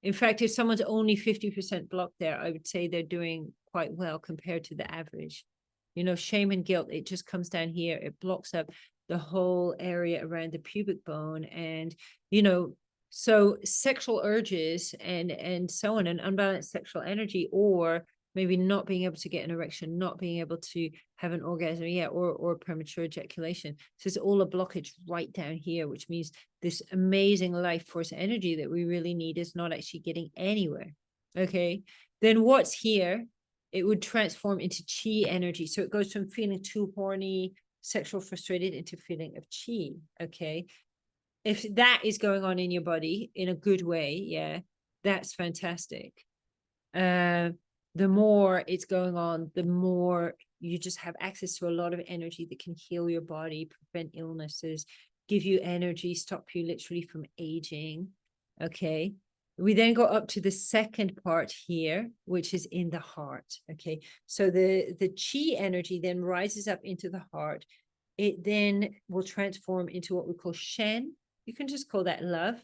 In fact, if someone's only 50% blocked there, I would say they're doing quite well compared to the average. You know, shame and guilt, it just comes down here. It blocks up the whole area around the pubic bone. And, you know, so sexual urges and so on, and unbalanced sexual energy, or maybe not being able to get an erection, not being able to have an orgasm, or premature ejaculation. So it's all a blockage right down here, which means this amazing life force energy that we really need is not actually getting anywhere. Okay, then what's here? It would transform into chi energy. So it goes from feeling too horny, sexual frustrated, into feeling of chi. Okay, if that is going on in your body in a good way, yeah, that's fantastic. The more it's going on, the more you just have access to a lot of energy that can heal your body, prevent illnesses, give you energy, stop you literally from aging. Okay. We then go up to the second part here, which is in the heart. Okay. So the chi energy then rises up into the heart. It then will transform into what we call shen. You can just call that love.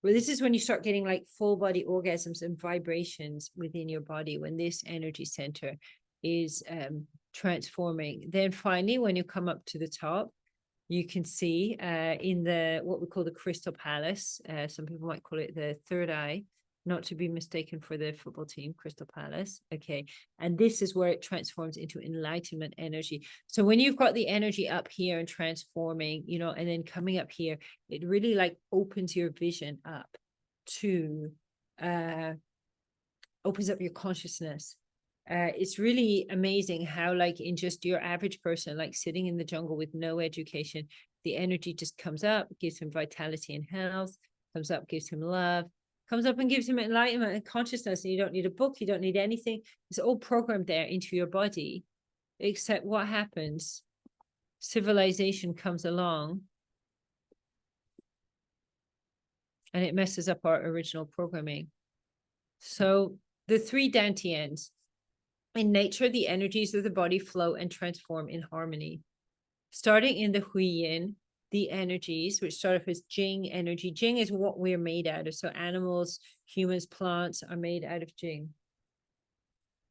Well, this is when you start getting like full body orgasms and vibrations within your body, when this energy center is transforming. Then finally, when you come up to the top, you can see in the what we call the crystal palace. Some people might call it the third eye, not to be mistaken for the football team, Crystal Palace. Okay. And this is where it transforms into enlightenment energy. So when you've got the energy up here and transforming, you know, and then coming up here, it really like opens your vision up to, opens up your consciousness. It's really amazing how, like, in just your average person, like sitting in the jungle with no education, the energy just comes up, gives him vitality and health, comes up, gives him love, comes up and gives him enlightenment and consciousness. And you don't need a book, you don't need anything. It's all programmed there into your body. Except what happens? Civilization comes along and it messes up our original programming. So the three dantians. In nature, the energies of the body flow and transform in harmony. Starting in the Huiyin, the energies, which start off as Jing energy. Jing is what we're made out of. So animals, humans, plants are made out of Jing.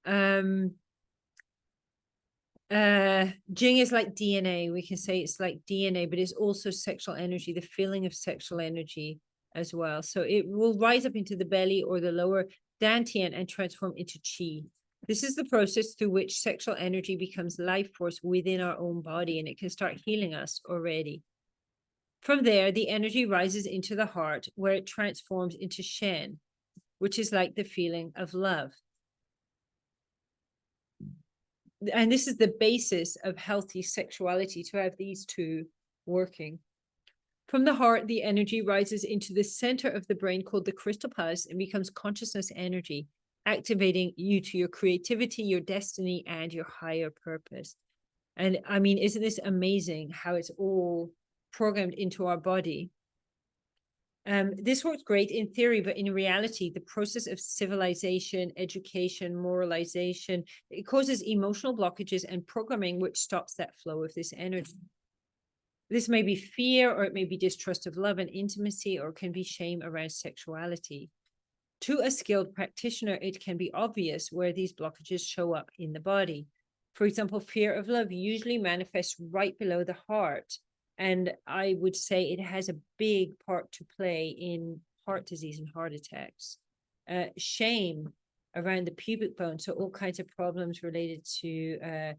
Jing is like DNA. We can say it's like DNA, but it's also sexual energy, the feeling of sexual energy as well. So it will rise up into the belly or the lower dantian and transform into Qi. This is the process through which sexual energy becomes life force within our own body, and it can start healing us already. From there, the energy rises into the heart, where it transforms into Shen, which is like the feeling of love. And this is the basis of healthy sexuality, to have these two working. From the heart, the energy rises into the center of the brain called the crystal palace and becomes consciousness energy, activating you to your creativity, your destiny, and your higher purpose. And I mean, isn't this amazing how it's all programmed into our body? This works great in theory, but in reality, the process of civilization, education, moralization, it causes emotional blockages and programming, which stops that flow of this energy. This may be fear, or it may be distrust of love and intimacy, or it can be shame around sexuality. To a skilled practitioner, it can be obvious where these blockages show up in the body. For example, fear of love usually manifests right below the heart. And I would say it has a big part to play in heart disease and heart attacks. Shame around the pubic bone, so all kinds of problems related to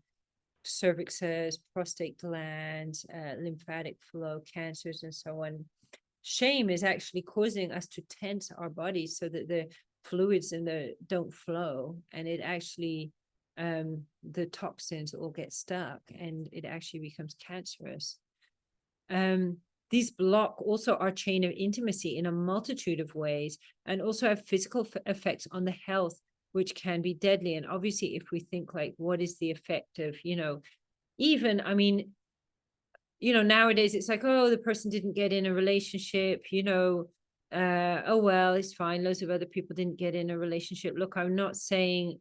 cervixes, prostate glands, lymphatic flow, cancers, and so on. Shame is actually causing us to tense our bodies so that the fluids in the don't flow, and it actually the toxins all get stuck, and it actually becomes cancerous. These block also our chain of intimacy in a multitude of ways, and also have physical effects on the health, which can be deadly. And obviously, if we think like, what is the effect of, you know, even, I mean, you know, nowadays it's like, oh, the person didn't get in a relationship, you know, oh, well, it's fine. Loads of other people didn't get in a relationship. Look, I'm not saying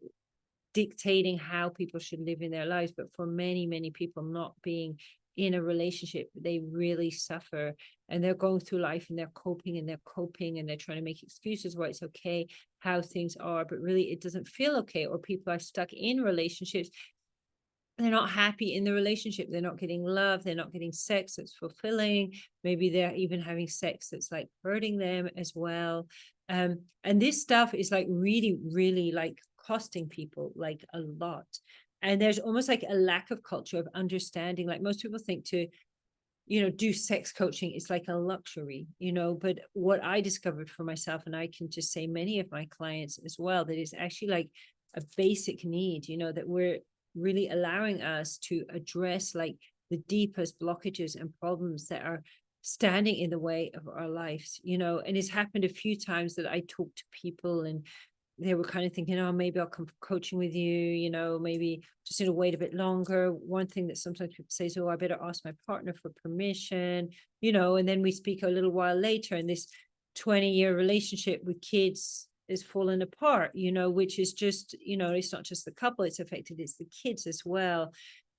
dictating how people should live in their lives. But for many, many people not being in a relationship, they really suffer, and they're going through life and they're coping and they're trying to make excuses why it's okay how things are, but really it doesn't feel okay. Or people are stuck in relationships, they're not happy in the relationship, they're not getting love, they're not getting sex that's fulfilling, maybe they're even having sex that's like hurting them as well. And this stuff is like really, really like costing people like a lot. And there's almost like a lack of culture of understanding. Like most people think to, do sex coaching is like a luxury, but what I discovered for myself, and I can just say many of my clients as well, that is actually like a basic need, that we're really allowing us to address like the deepest blockages and problems that are standing in the way of our lives, and it's happened a few times that I talk to people and they were kind of thinking, oh, maybe I'll come for coaching with you, maybe just wait a bit longer. One thing that sometimes people say is, oh, I better ask my partner for permission, and then we speak a little while later and this 20-year relationship with kids is falling apart, which is just, it's not just the couple it's affected, it's the kids as well.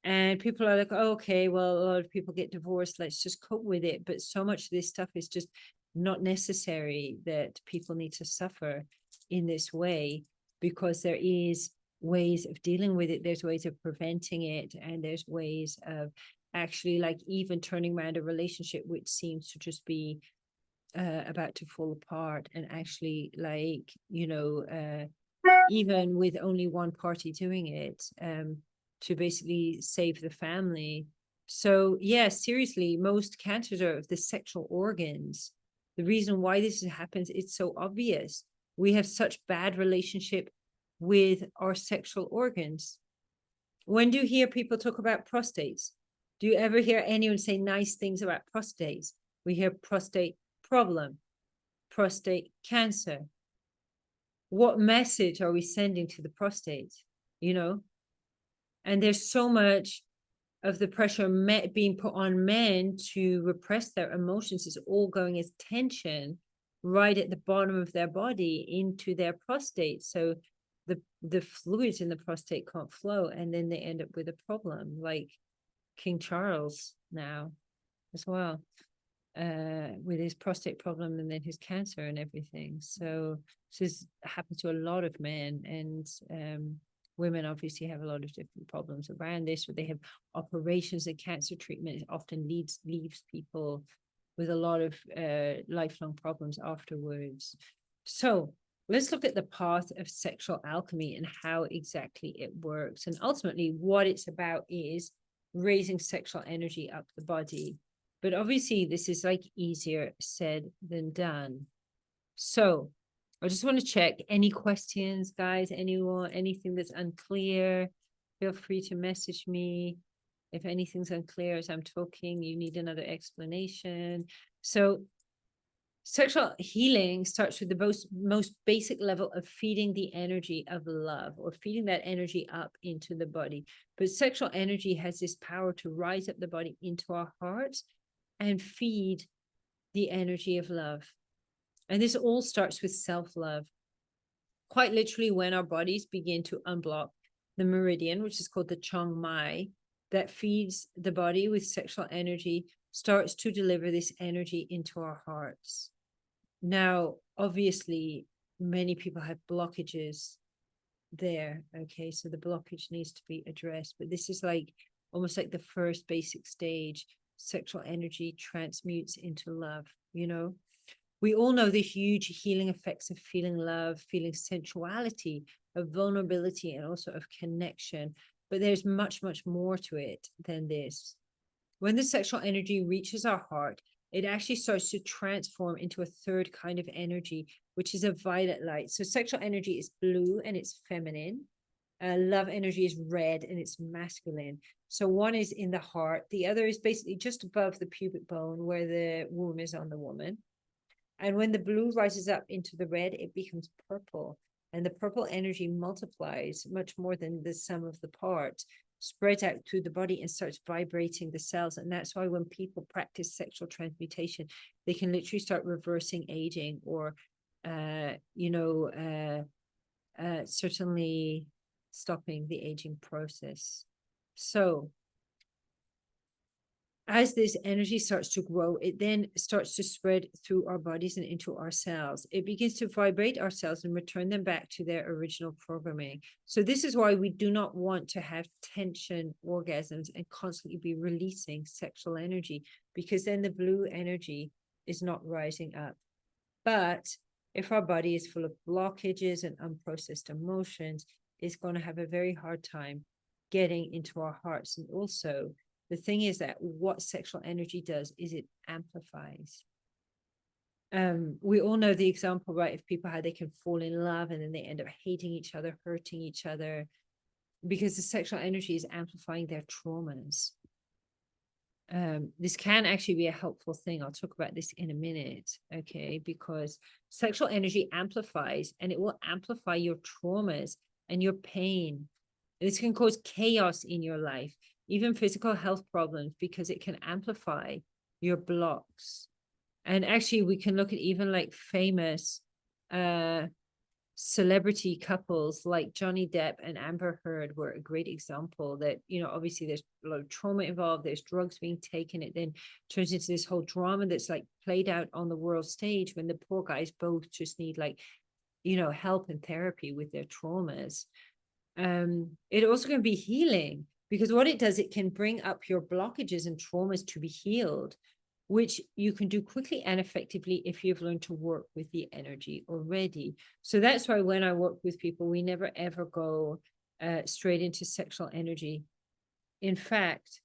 And people are like, oh, okay, well, a lot of people get divorced, let's just cope with it. But so much of this stuff is just not necessary that people need to suffer in this way, because there is ways of dealing with it, there's ways of preventing it, and there's ways of actually like even turning around a relationship which seems to just be about to fall apart, and actually like even with only one party doing it, to basically save the family. So yeah, seriously, most cancers are of the sexual organs. The reason why this happens, it's so obvious. We have such bad relationship with our sexual organs. When do you hear people talk about prostates? Do you ever hear anyone say nice things about prostates? We hear prostate problem, prostate cancer. What message are we sending to the prostate? And there's so much of the pressure being put on men to repress their emotions is all going as tension right at the bottom of their body into their prostate. So the fluids in the prostate can't flow, and then they end up with a problem like King Charles now as well, with his prostate problem and then his cancer and everything. So this happens to a lot of men, and women obviously have a lot of different problems around this, where they have operations and cancer treatment. It often leaves people with a lot of lifelong problems afterwards. So let's look at the path of sexual alchemy and how exactly it works. And ultimately what it's about is raising sexual energy up the body. But obviously this is like easier said than done. So I just want to check any questions, guys, anyone, anything that's unclear, feel free to message me. If anything's unclear as I'm talking, you need another explanation. So sexual healing starts with the most basic level of feeding the energy of love, or feeding that energy up into the body. But sexual energy has this power to rise up the body into our hearts and feed the energy of love. And this all starts with self-love. Quite literally, when our bodies begin to unblock the meridian, which is called the Chong Mai, that feeds the body with sexual energy, starts to deliver this energy into our hearts. Now, obviously, many people have blockages there. Okay, so the blockage needs to be addressed, but this is like almost like the first basic stage. Sexual energy transmutes into love. We all know the huge healing effects of feeling love, feeling sensuality, of vulnerability, and also of connection. But there's much, much more to it than this. When the sexual energy reaches our heart, it actually starts to transform into a third kind of energy, which is a violet light. So sexual energy is blue and it's feminine. Love energy is red and it's masculine. So one is in the heart. The other is basically just above the pubic bone where the womb is on the woman. And when the blue rises up into the red, it becomes purple. And the purple energy multiplies much more than the sum of the parts, spreads out through the body and starts vibrating the cells. And that's why when people practice sexual transmutation, they can literally start reversing aging, or, certainly stopping the aging process. So as this energy starts to grow, it then starts to spread through our bodies and into our cells. It begins to vibrate our cells and return them back to their original programming. So this is why we do not want to have tension orgasms and constantly be releasing sexual energy, because then the blue energy is not rising up. But if our body is full of blockages and unprocessed emotions, it's going to have a very hard time getting into our hearts. And also, the thing is that what sexual energy does is it amplifies. We all know the example, right, of people, how they can fall in love and then they end up hating each other, hurting each other, because the sexual energy is amplifying their traumas. This can actually be a helpful thing. I'll talk about this in a minute, okay? Because sexual energy amplifies, and it will amplify your traumas and your pain. This can cause chaos in your life, even physical health problems, because it can amplify your blocks. And actually, we can look at even like famous celebrity couples like Johnny Depp and Amber Heard were a great example that, you know, obviously there's a lot of trauma involved, there's drugs being taken, it then turns into this whole drama that's like played out on the world stage when the poor guys both just need, like, you know, help and therapy with their traumas. It also can be healing, because what it does, it can bring up your blockages and traumas to be healed, which you can do quickly and effectively if you've learned to work with the energy already. So that's why when I work with people, we never ever go straight into sexual energy. In fact,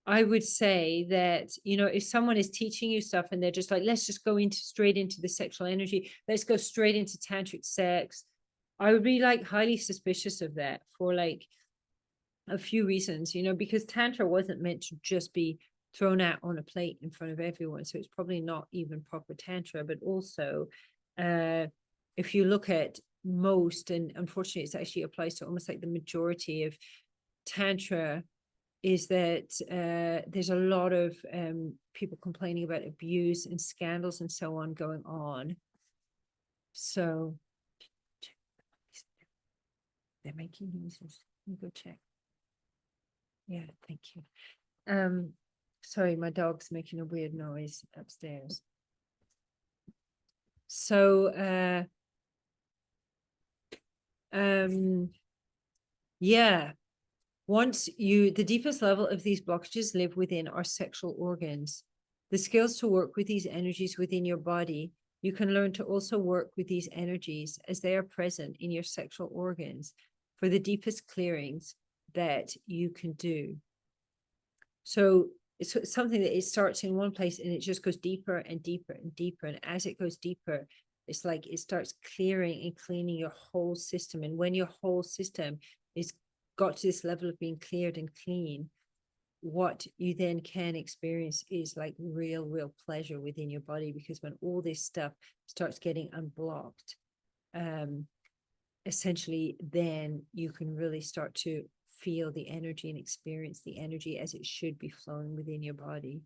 I would say that, you know, if someone is teaching you stuff and they're just like, let's just go straight into the sexual energy, let's go straight into tantric sex, I would be like highly suspicious of that for like a few reasons, you know, because Tantra wasn't meant to just be thrown out on a plate in front of everyone. So it's probably not even proper Tantra. But also, if you look at most, and unfortunately, it actually applies to almost like the majority of Tantra, is that there's a lot of people complaining about abuse and scandals and so on going on. So they're making noises. Let me go check. Yeah, thank you. Sorry, my dog's making a weird noise upstairs. So, yeah, once the deepest level of these blockages live within our sexual organs. The skills to work with these energies within your body, you can learn to also work with these energies as they are present in your sexual organs for the deepest clearings that you can do. So it's something that it starts in one place and it just goes deeper and deeper and deeper. And as it goes deeper, it's like it starts clearing and cleaning your whole system. And when your whole system is got to this level of being cleared and clean, what you then can experience is like real pleasure within your body, because when all this stuff starts getting unblocked, essentially then you can really start to feel the energy and experience the energy as it should be flowing within your body.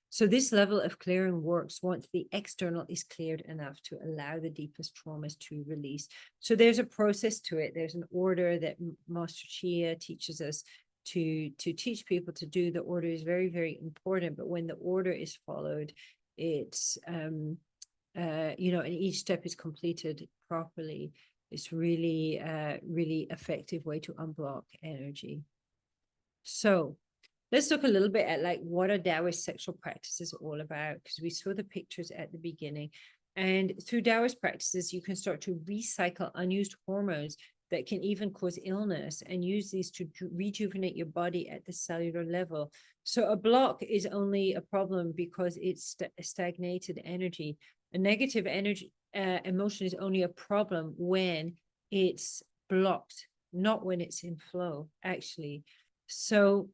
So this level of clearing works once the external is cleared enough to allow the deepest traumas to release. So there's a process to it. There's an order that Master Chia teaches us to teach people to do. The order is very important, but when the order is followed, it's you know, and each step is completed properly, it's really really effective way to unblock energy. So let's look a little bit at like what are Daoist sexual practices all about, because we saw the pictures at the beginning. And through Daoist practices, you can start to recycle unused hormones that can even cause illness, and use these to rejuvenate your body at the cellular level. So a block is only a problem because it's stagnated energy. A negative energy emotion is only a problem when it's blocked, not when it's in flow, actually. So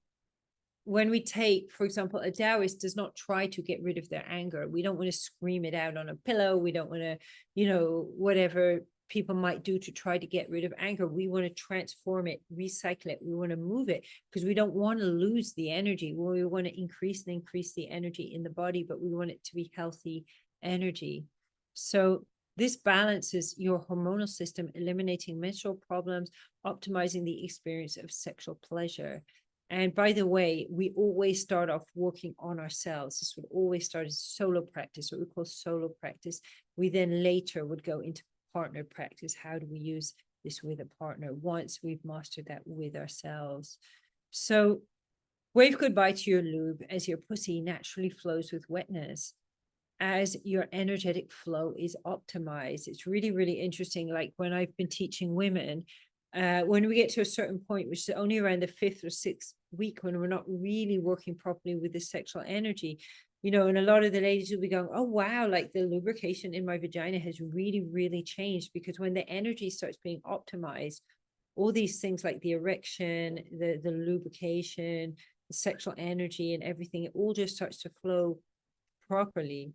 when we take, for example, a Daoist does not try to get rid of their anger. We don't want to scream it out on a pillow. We don't want to, you know, whatever people might do to try to get rid of anger. We want to transform it, recycle it. We want to move it, because we don't want to lose the energy. We want to increase the energy in the body, but we want it to be healthy energy. So this balances your hormonal system, eliminating menstrual problems, optimizing the experience of sexual pleasure. And by the way, we always start off working on ourselves. This would always start as solo practice, what we call solo practice. We then later would go into partner practice. How do we use this with a partner once we've mastered that with ourselves? So wave goodbye to your lube as your pussy naturally flows with wetness, as your energetic flow is optimized. It's really, really interesting. Like when I've been teaching women, when we get to a certain point, which is only around the 5th or 6th week, when we're not really working properly with the sexual energy, you know, and a lot of the ladies will be going, oh, wow, like the lubrication in my vagina has really, really changed, because when the energy starts being optimized, all these things like the erection, the lubrication, the sexual energy and everything, it all just starts to flow properly.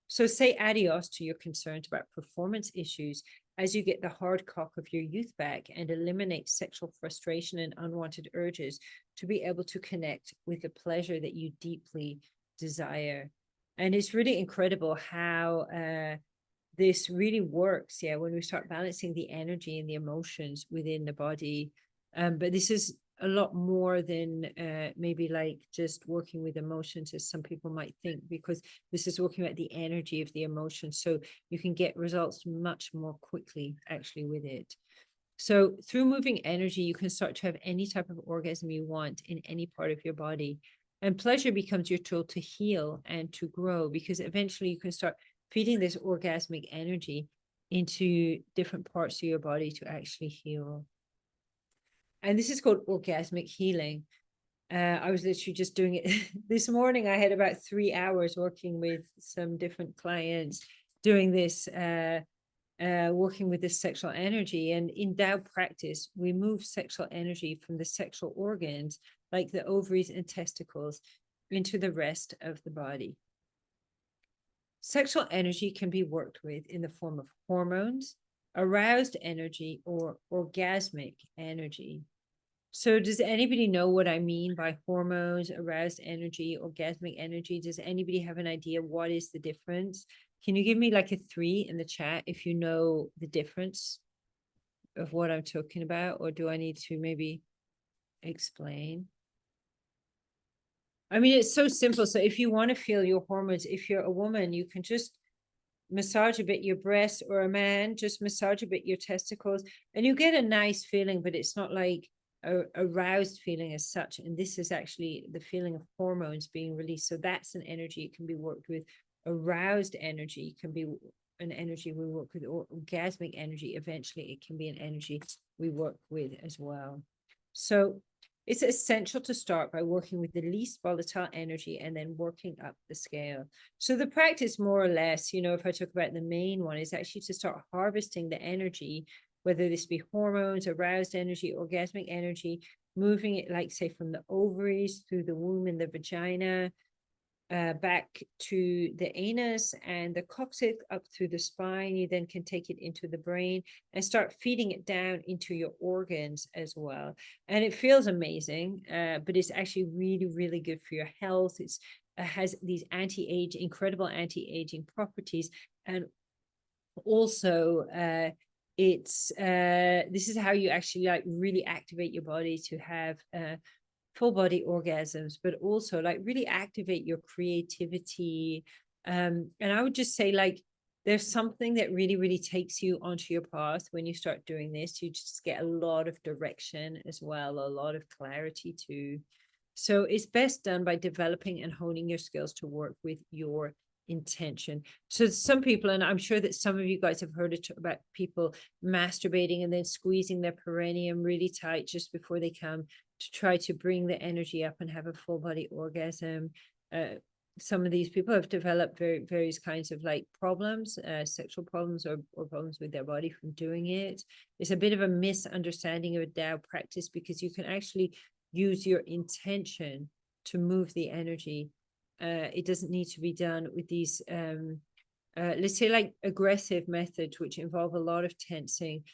So say adios to your concerns about performance issues as you get the hard cock of your youth back, and eliminate sexual frustration and unwanted urges to be able to connect with the pleasure that you deeply desire. And it's really incredible how this really works, yeah, when we start balancing the energy and the emotions within the body. But this is a lot more than maybe like just working with emotions, as some people might think, because this is working at the energy of the emotion. So you can get results much more quickly actually with it. So through moving energy, you can start to have any type of orgasm you want in any part of your body. And pleasure becomes your tool to heal and to grow, because eventually you can start feeding this orgasmic energy into different parts of your body to actually heal. And this is called orgasmic healing. I was literally just doing it this morning. I had about 3 hours working with some different clients doing this, working with this sexual energy. And in Dao practice, we move sexual energy from the sexual organs, like the ovaries and testicles, into the rest of the body. Sexual energy can be worked with in the form of hormones, aroused energy, or orgasmic energy. So does anybody know what I mean by hormones, aroused energy, orgasmic energy? Does anybody have an idea what is the difference? Can you give me like a 3 in the chat if you know the difference of what I'm talking about, or do I need to maybe explain? I mean, it's so simple. So if you want to feel your hormones, if you're a woman, you can just massage a bit your breasts, or a man, just massage a bit your testicles, and you get a nice feeling, but it's not like a aroused feeling as such. And this is actually the feeling of hormones being released. So that's an energy it can be worked with. Aroused energy can be an energy we work with, or orgasmic energy. Eventually, it can be an energy we work with as well. So it's essential to start by working with the least volatile energy and then working up the scale. So the practice, more or less, you know, if I talk about the main one, is actually to start harvesting the energy, whether this be hormones, aroused energy, orgasmic energy, moving it, like say, from the ovaries through the womb and the vagina, back to the anus and the coccyx, up through the spine. You then can take it into the brain and start feeding it down into your organs as well. And it feels amazing, but it's actually really, really good for your health. It's has these incredible anti-aging properties. And also this is how you actually like really activate your body to have full body orgasms, but also like really activate your creativity. And I would just say, like, there's something that really, really takes you onto your path when you start doing this. You just get a lot of direction as well, a lot of clarity too. So it's best done by developing and honing your skills to work with your intention. So some people, and I'm sure that some of you guys have heard it about people masturbating and then squeezing their perineum really tight just before they come, to try to bring the energy up and have a full body orgasm. Some of these people have developed various kinds of like problems, sexual problems, or problems with their body from doing it. It's a bit of a misunderstanding of a Tao practice, because you can actually use your intention to move the energy. It doesn't need to be done with these, let's say, like aggressive methods, which involve a lot of tensing,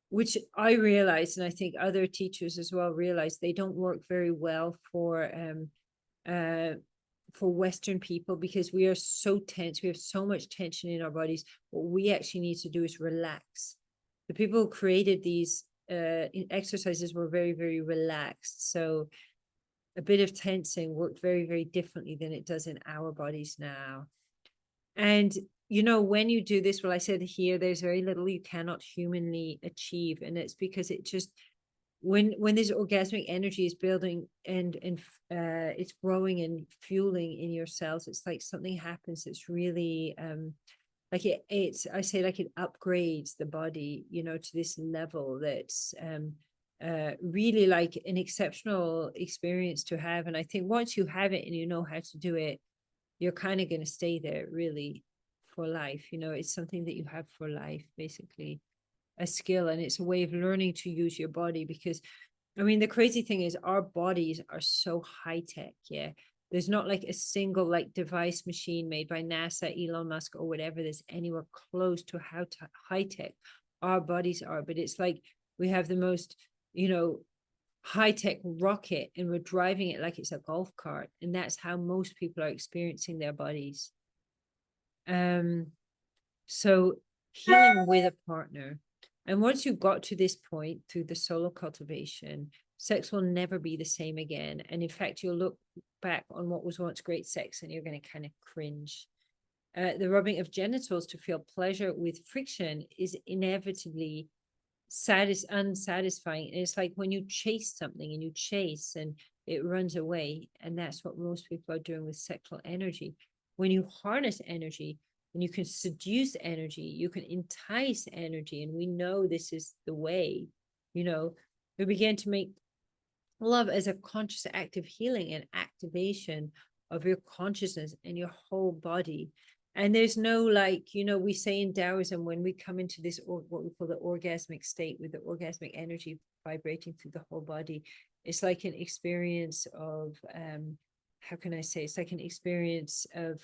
which I realize, and I think other teachers as well realize, they don't work very well for for Western people, because we are so tense. We have so much tension in our bodies. What we actually need to do is relax. The people who created these exercises were very, very relaxed. So a bit of tensing worked very, very differently than it does in our bodies now. And, you know, when you do this, well, I said here, there's very little you cannot humanly achieve. And it's because it just, when this orgasmic energy is building and it's growing and fueling in your cells, it's like something happens that's really like it's I say, like, it upgrades the body, you know, to this level that's really like an exceptional experience to have. And I think once you have it and you know how to do it, you're kind of going to stay there really for life. You know, it's something that you have for life, basically, a skill, and it's a way of learning to use your body. Because I mean, the crazy thing is our bodies are so high tech. Yeah, there's not like a single like device machine made by NASA, Elon Musk, or whatever that's anywhere close to how high tech our bodies are. But it's like we have the most, you know, high tech rocket, and we're driving it like it's a golf cart, and that's how most people are experiencing their bodies. So healing with a partner. And once you got to this point through the solo cultivation, sex will never be the same again. And in fact, you'll look back on what was once great sex and you're going to kind of cringe. The rubbing of genitals to feel pleasure with friction is inevitably unsatisfying. And it's like when you chase something and you chase and it runs away. And that's what most people are doing with sexual energy. When you harness energy, and you can seduce energy, you can entice energy. And we know this is the way, you know, we begin to make love as a conscious active healing and activation of your consciousness and your whole body. And there's no, like, you know, we say in Daoism, when we come into this, or what we call the orgasmic state, with the orgasmic energy vibrating through the whole body, it's like an experience of, how can I say, it's like an experience of,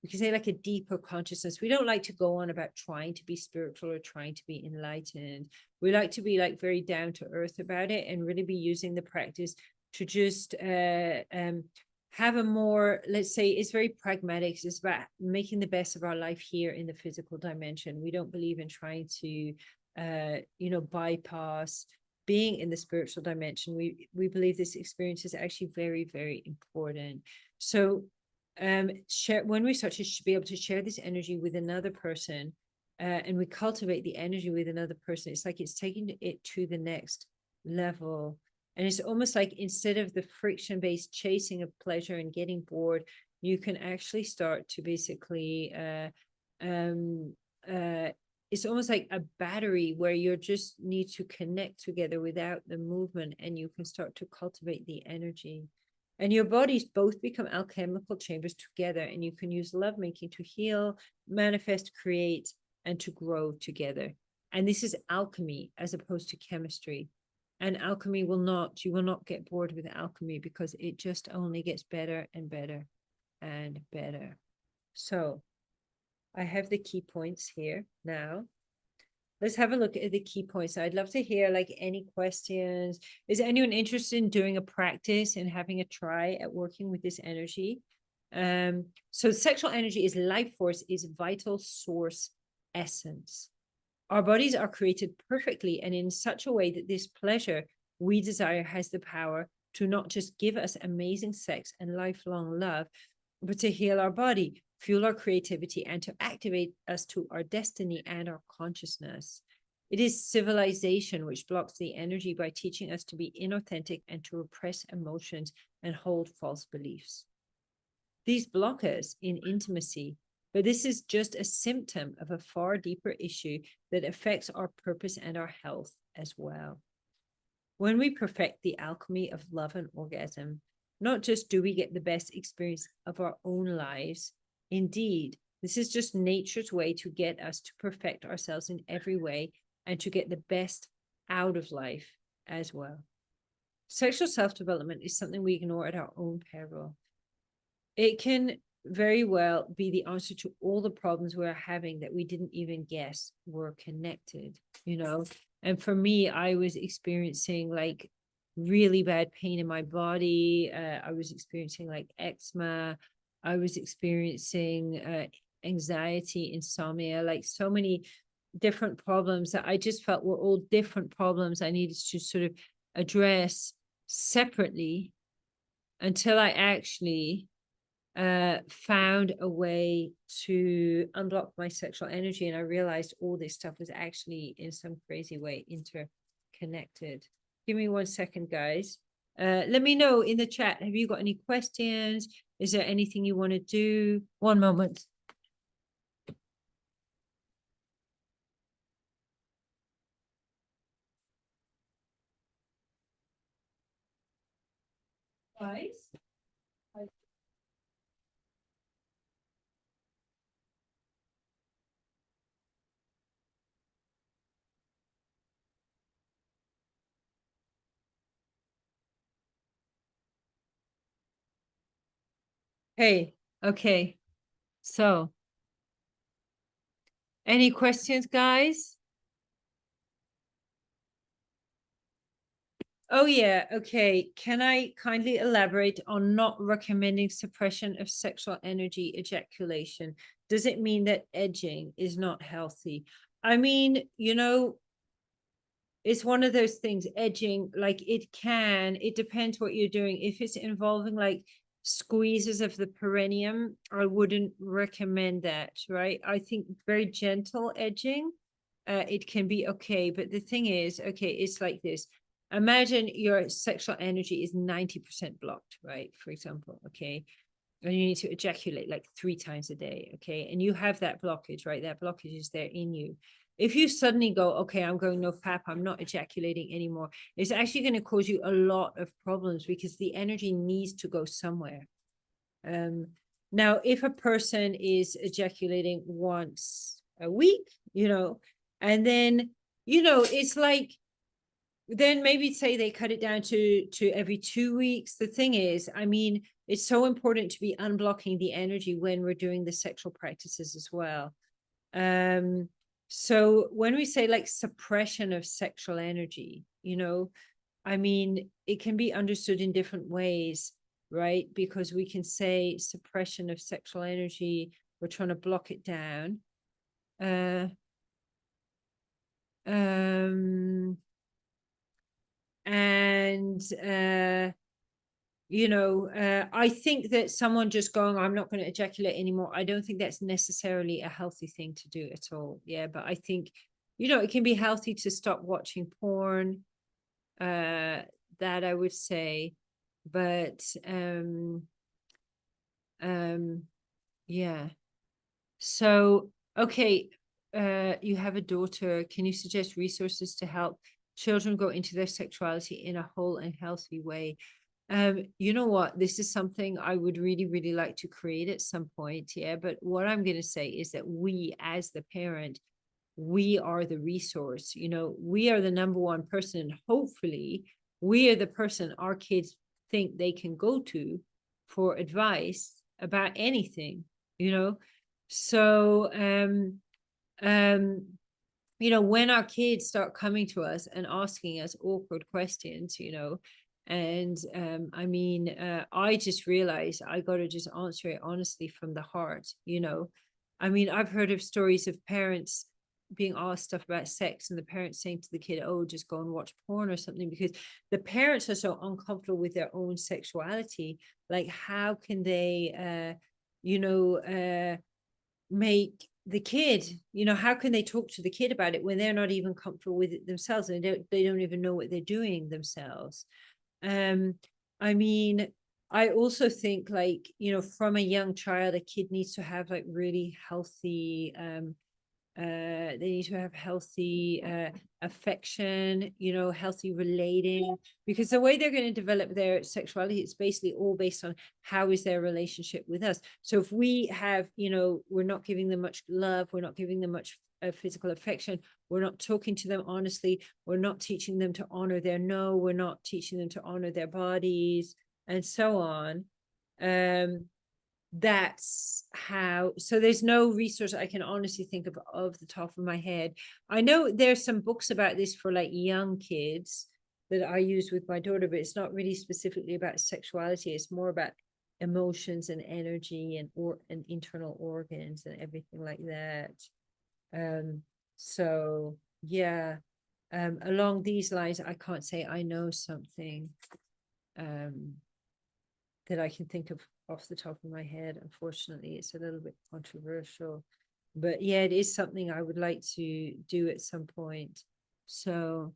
we can say, like a deeper consciousness. We don't like to go on about trying to be spiritual or trying to be enlightened. We like to be like very down to earth about it, and really be using the practice to just have a more, let's say, it's very pragmatic. It's about making the best of our life here in the physical dimension. We don't believe in trying to, you know, bypass being in the spiritual dimension. We believe this experience is actually very, very important. So when we start to be able to share this energy with another person, and we cultivate the energy with another person, it's like it's taking it to the next level. And it's almost like, instead of the friction-based chasing of pleasure and getting bored, you can actually start to basically, it's almost like a battery where you just need to connect together without the movement, and you can start to cultivate the energy. And your bodies both become alchemical chambers together, and you can use lovemaking to heal, manifest, create, and to grow together. And this is alchemy as opposed to chemistry. And alchemy you will not get bored with alchemy, because it just only gets better and better and better. So I have the key points here now. Let's have a look at the key points. I'd love to hear like any questions. Is anyone interested in doing a practice and having a try at working with this energy? So sexual energy is life force, is vital source essence. Our bodies are created perfectly and in such a way that this pleasure we desire has the power to not just give us amazing sex and lifelong love, but to heal our body, fuel our creativity, and to activate us to our destiny and our consciousness. It is civilization which blocks the energy by teaching us to be inauthentic and to repress emotions and hold false beliefs. These block us in intimacy, but this is just a symptom of a far deeper issue that affects our purpose and our health as well. When we perfect the alchemy of love and orgasm, not just do we get the best experience of our own lives, indeed, this is just nature's way to get us to perfect ourselves in every way and to get the best out of life as well. Sexual self-development is something we ignore at our own peril. It can very well be the answer to all the problems we're having that we didn't even guess were connected, you know. And for me, I was experiencing like really bad pain in my body. I was experiencing like eczema. I was experiencing anxiety, insomnia, like so many different problems that I just felt were all different problems I needed to sort of address separately until I actually found a way to unblock my sexual energy. And I realized all this stuff was actually in some crazy way interconnected. Give me 1 second, guys. Let me know in the chat. Have you got any questions? Is there anything you want to do? 1 moment. Guys? Hey, okay. So, any questions, guys? Oh, yeah. Okay. Can I kindly elaborate on not recommending suppression of sexual energy ejaculation? Does it mean that edging is not healthy? I mean, it's one of those things, edging, like it depends what you're doing. If it's involving like squeezes of the perineum, I wouldn't recommend that, right? I think very gentle edging, it can be okay. But the thing is, okay, it's like this. Imagine your sexual energy is 90% blocked, right? For example, okay. And you need to ejaculate like 3 times a day, okay? And you have that blockage, right? That blockage is there in you. If you suddenly go, okay, I'm going no fap, I'm not ejaculating anymore, it's actually going to cause you a lot of problems because the energy needs to go somewhere. Now, if a person is ejaculating once a week, and then, it's like, then maybe say they cut it down to every 2 weeks. The thing is, I mean, it's so important to be unblocking the energy when we're doing the sexual practices as well. So when we say like suppression of sexual energy, I mean, it can be understood in different ways, right? Because we can say suppression of sexual energy, we're trying to block it down. And I think that someone just going, I'm not going to ejaculate anymore, I don't think that's necessarily a healthy thing to do at all. Yeah, but I think, it can be healthy to stop watching porn, that I would say. But yeah. So, okay, you have a daughter. Can you suggest resources to help children go into their sexuality in a whole and healthy way? You know what? This is something I would really, really like to create at some point. Yeah. But what I'm going to say is that we, as the parent, we are the resource. We are the number one person. Hopefully, we are the person our kids think they can go to for advice about anything, So, when our kids start coming to us and asking us awkward questions, and I mean, I just realized I got to just answer it honestly from the heart. I mean, I've heard of stories of parents being asked stuff about sex and the parents saying to the kid, oh, just go and watch porn or something, because the parents are so uncomfortable with their own sexuality. Like, how can they make the kid, how can they talk to the kid about it when they're not even comfortable with it themselves, and they don't even know what they're doing themselves? I mean, I also think, like, from a young child, a kid needs to have like really healthy they need to have healthy affection, healthy relating, because the way they're going to develop their sexuality, it's basically all based on how is their relationship with us. So if we have, we're not giving them much love, we're not giving them much physical affection, we're not talking to them honestly, we're not teaching them to honor their no, we're not teaching them to honor their bodies, and so on. That's how. So there's no resource I can honestly think of the top of my head. I know there's some books about this for like young kids, that I use with my daughter, but it's not really specifically about sexuality. It's more about emotions and energy and internal organs and everything like that. So yeah, along these lines, I can't say I know something that I can think of off the top of my head. Unfortunately, it's a little bit controversial, but yeah, it is something I would like to do at some point. So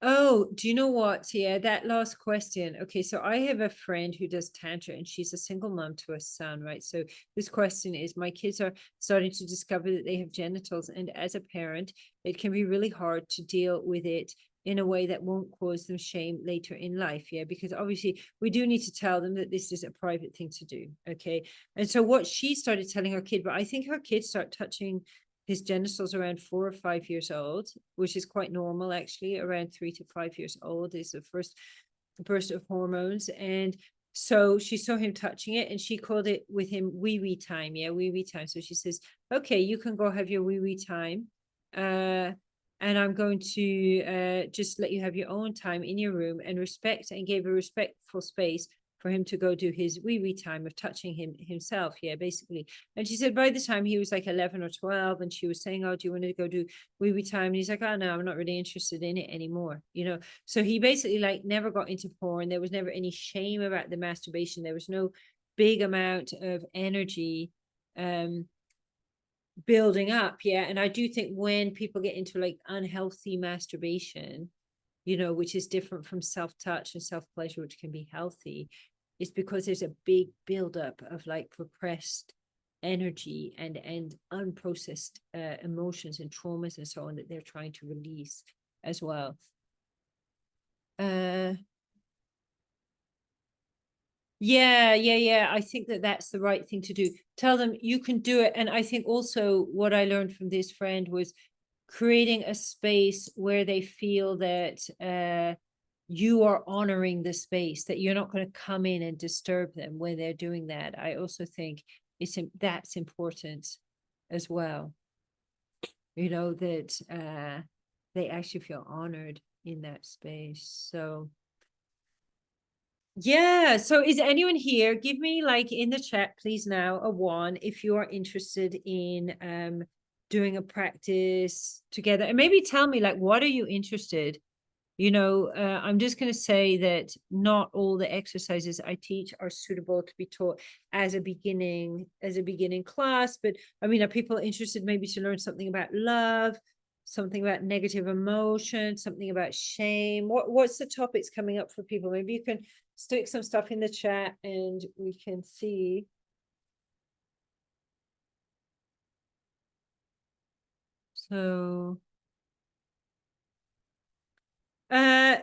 oh, do you know what? Yeah, that last question. Okay, so I have a friend who does Tantra and she's a single mom to a son, right? So this question is, my kids are starting to discover that they have genitals, and as a parent, it can be really hard to deal with it in a way that won't cause them shame later in life. Yeah, because obviously we do need to tell them that this is a private thing to do. Okay. And so what she started telling her kid, but I think her kids start touching his genitals around 4 or 5 years old, which is quite normal actually. Around 3 to 5 years old is the first burst of hormones. And so she saw him touching it and she called it with him wee wee time. Yeah, wee wee time. So she says, okay, you can go have your wee wee time. And I'm going to just let you have your own time in your room, and respect, and gave a respectful space for him to go do his wee wee time of touching himself. Yeah, basically. And she said by the time he was like 11 or 12, and she was saying, oh, do you want to go do wee wee time? And he's like, oh, no, I'm not really interested in it anymore. You know, so he basically like never got into porn. There was never any shame about the masturbation. There was no big amount of energy building up. Yeah. And I do think when people get into like unhealthy masturbation, you know, which is different from self-touch and self-pleasure, which can be healthy, is because there's a big buildup of like repressed energy and unprocessed emotions and traumas and so on that they're trying to release as well. Yeah. I think that that's the right thing to do. Tell them you can do it. And I think also what I learned from this friend was creating a space where they feel that you are honoring the space, that you're not going to come in and disturb them when they're doing that. I also think that's important as well. You know, that they actually feel honored in that space. So yeah. So is anyone here? Give me like in the chat, please, now a one if you are interested in doing a practice together, and maybe tell me like what are you interested. You know, I'm just going to say that not all the exercises I teach are suitable to be taught as a beginning class. But I mean, are people interested maybe to learn something about love, something about negative emotion, something about shame? What's the topics coming up for people? Maybe you can stick some stuff in the chat and we can see. So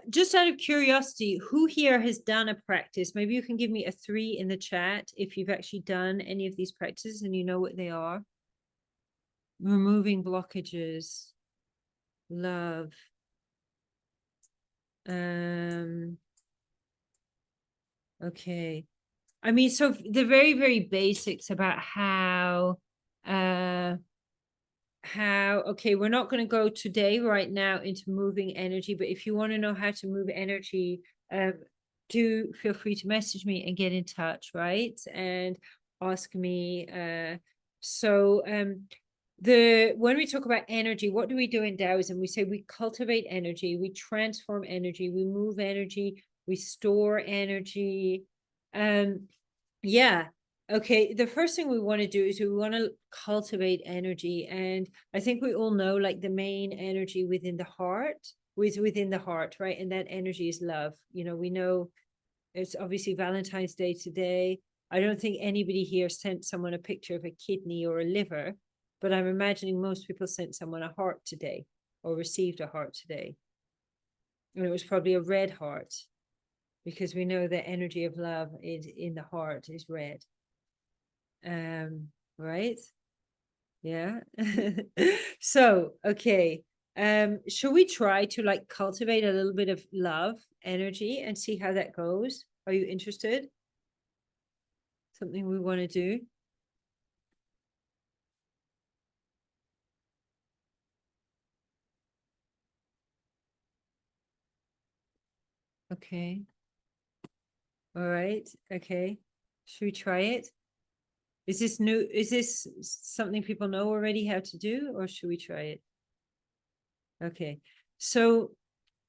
just out of curiosity, who here has done a practice? Maybe you can give me a 3 in the chat if you've actually done any of these practices and you know what they are. Removing blockages, love. Okay. I mean, so the very, very basics about okay, we're not going to go today right now into moving energy, but if you want to know how to move energy, do feel free to message me and get in touch, right? And ask me. When we talk about energy, what do we do in Taoism? We say we cultivate energy, we transform energy, we move energy, we store energy. Yeah. Okay, the first thing we want to do is we want to cultivate energy. And I think we all know like the main energy within the heart is within the heart, right? And that energy is love. You know, we know it's obviously Valentine's Day today. I don't think anybody here sent someone a picture of a kidney or a liver, but I'm imagining most people sent someone a heart today or received a heart today. And it was probably a red heart, because we know the energy of love is in the heart is red. Right? Yeah. So, okay. Should we try to like cultivate a little bit of love energy and see how that goes? Are you interested? Something we want to do? Okay. All right. Okay. Should we try it? Is this new? Is this something people know already how to do, or should we try it? Okay. So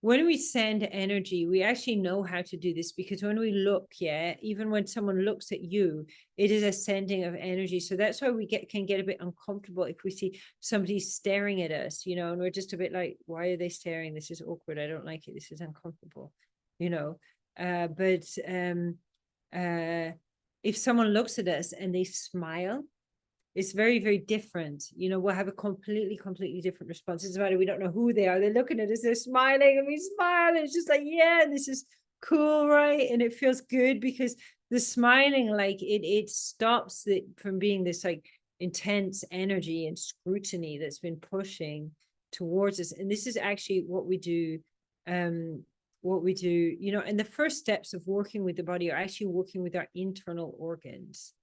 when we send energy, we actually know how to do this, because when we look, yeah, even when someone looks at you, it is a sending of energy. So that's why we can get a bit uncomfortable if we see somebody staring at us, you know, and we're just a bit like, why are they staring? This is awkward. I don't like it. This is uncomfortable, you know. But if someone looks at us and they smile, it's very, very different. You know, we'll have a completely different response. It's about it. We don't know who they are. They're looking at us, they're smiling, and we smile. And it's just like, yeah, this is cool, right? And it feels good because the smiling, like it stops it from being this like intense energy and scrutiny that's been pushing towards us. And this is actually what we do. You know, and the first steps of working with the body are actually working with our internal organs.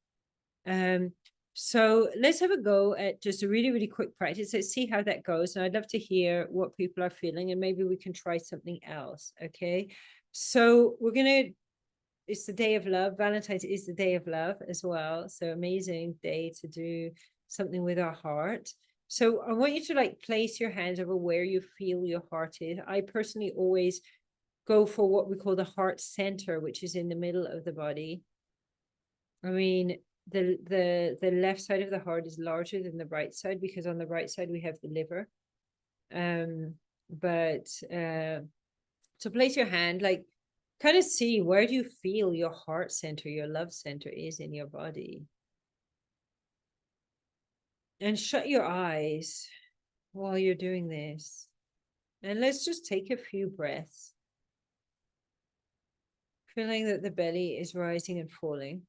So let's have a go at just a really, really quick practice. Let's see how that goes. And I'd love to hear what people are feeling, and maybe we can try something else. Okay. So it's the day of love. Valentine's is the day of love as well. So amazing day to do something with our heart. So I want you to like place your hands over where you feel your heart is. I personally always go for what we call the heart center, which is in the middle of the body. I mean, the left side of the heart is larger than the right side, because on the right side we have the liver. But so place your hand, like kind of see where do you feel your heart center, your love center is in your body. And shut your eyes while you're doing this. And let's just take a few breaths, feeling that the belly is rising and falling.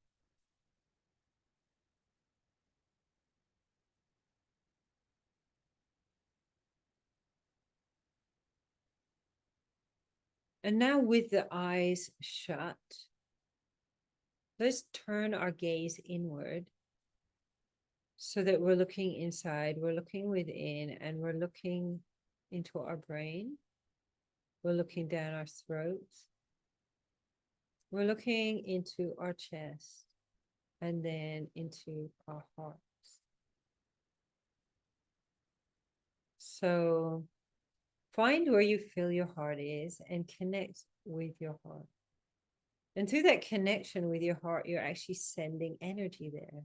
And now with the eyes shut, let's turn our gaze inward so that we're looking inside, we're looking within, and we're looking into our brain. We're looking down our throats. We're looking into our chest and then into our hearts. So find where you feel your heart is and connect with your heart. And through that connection with your heart, you're actually sending energy there.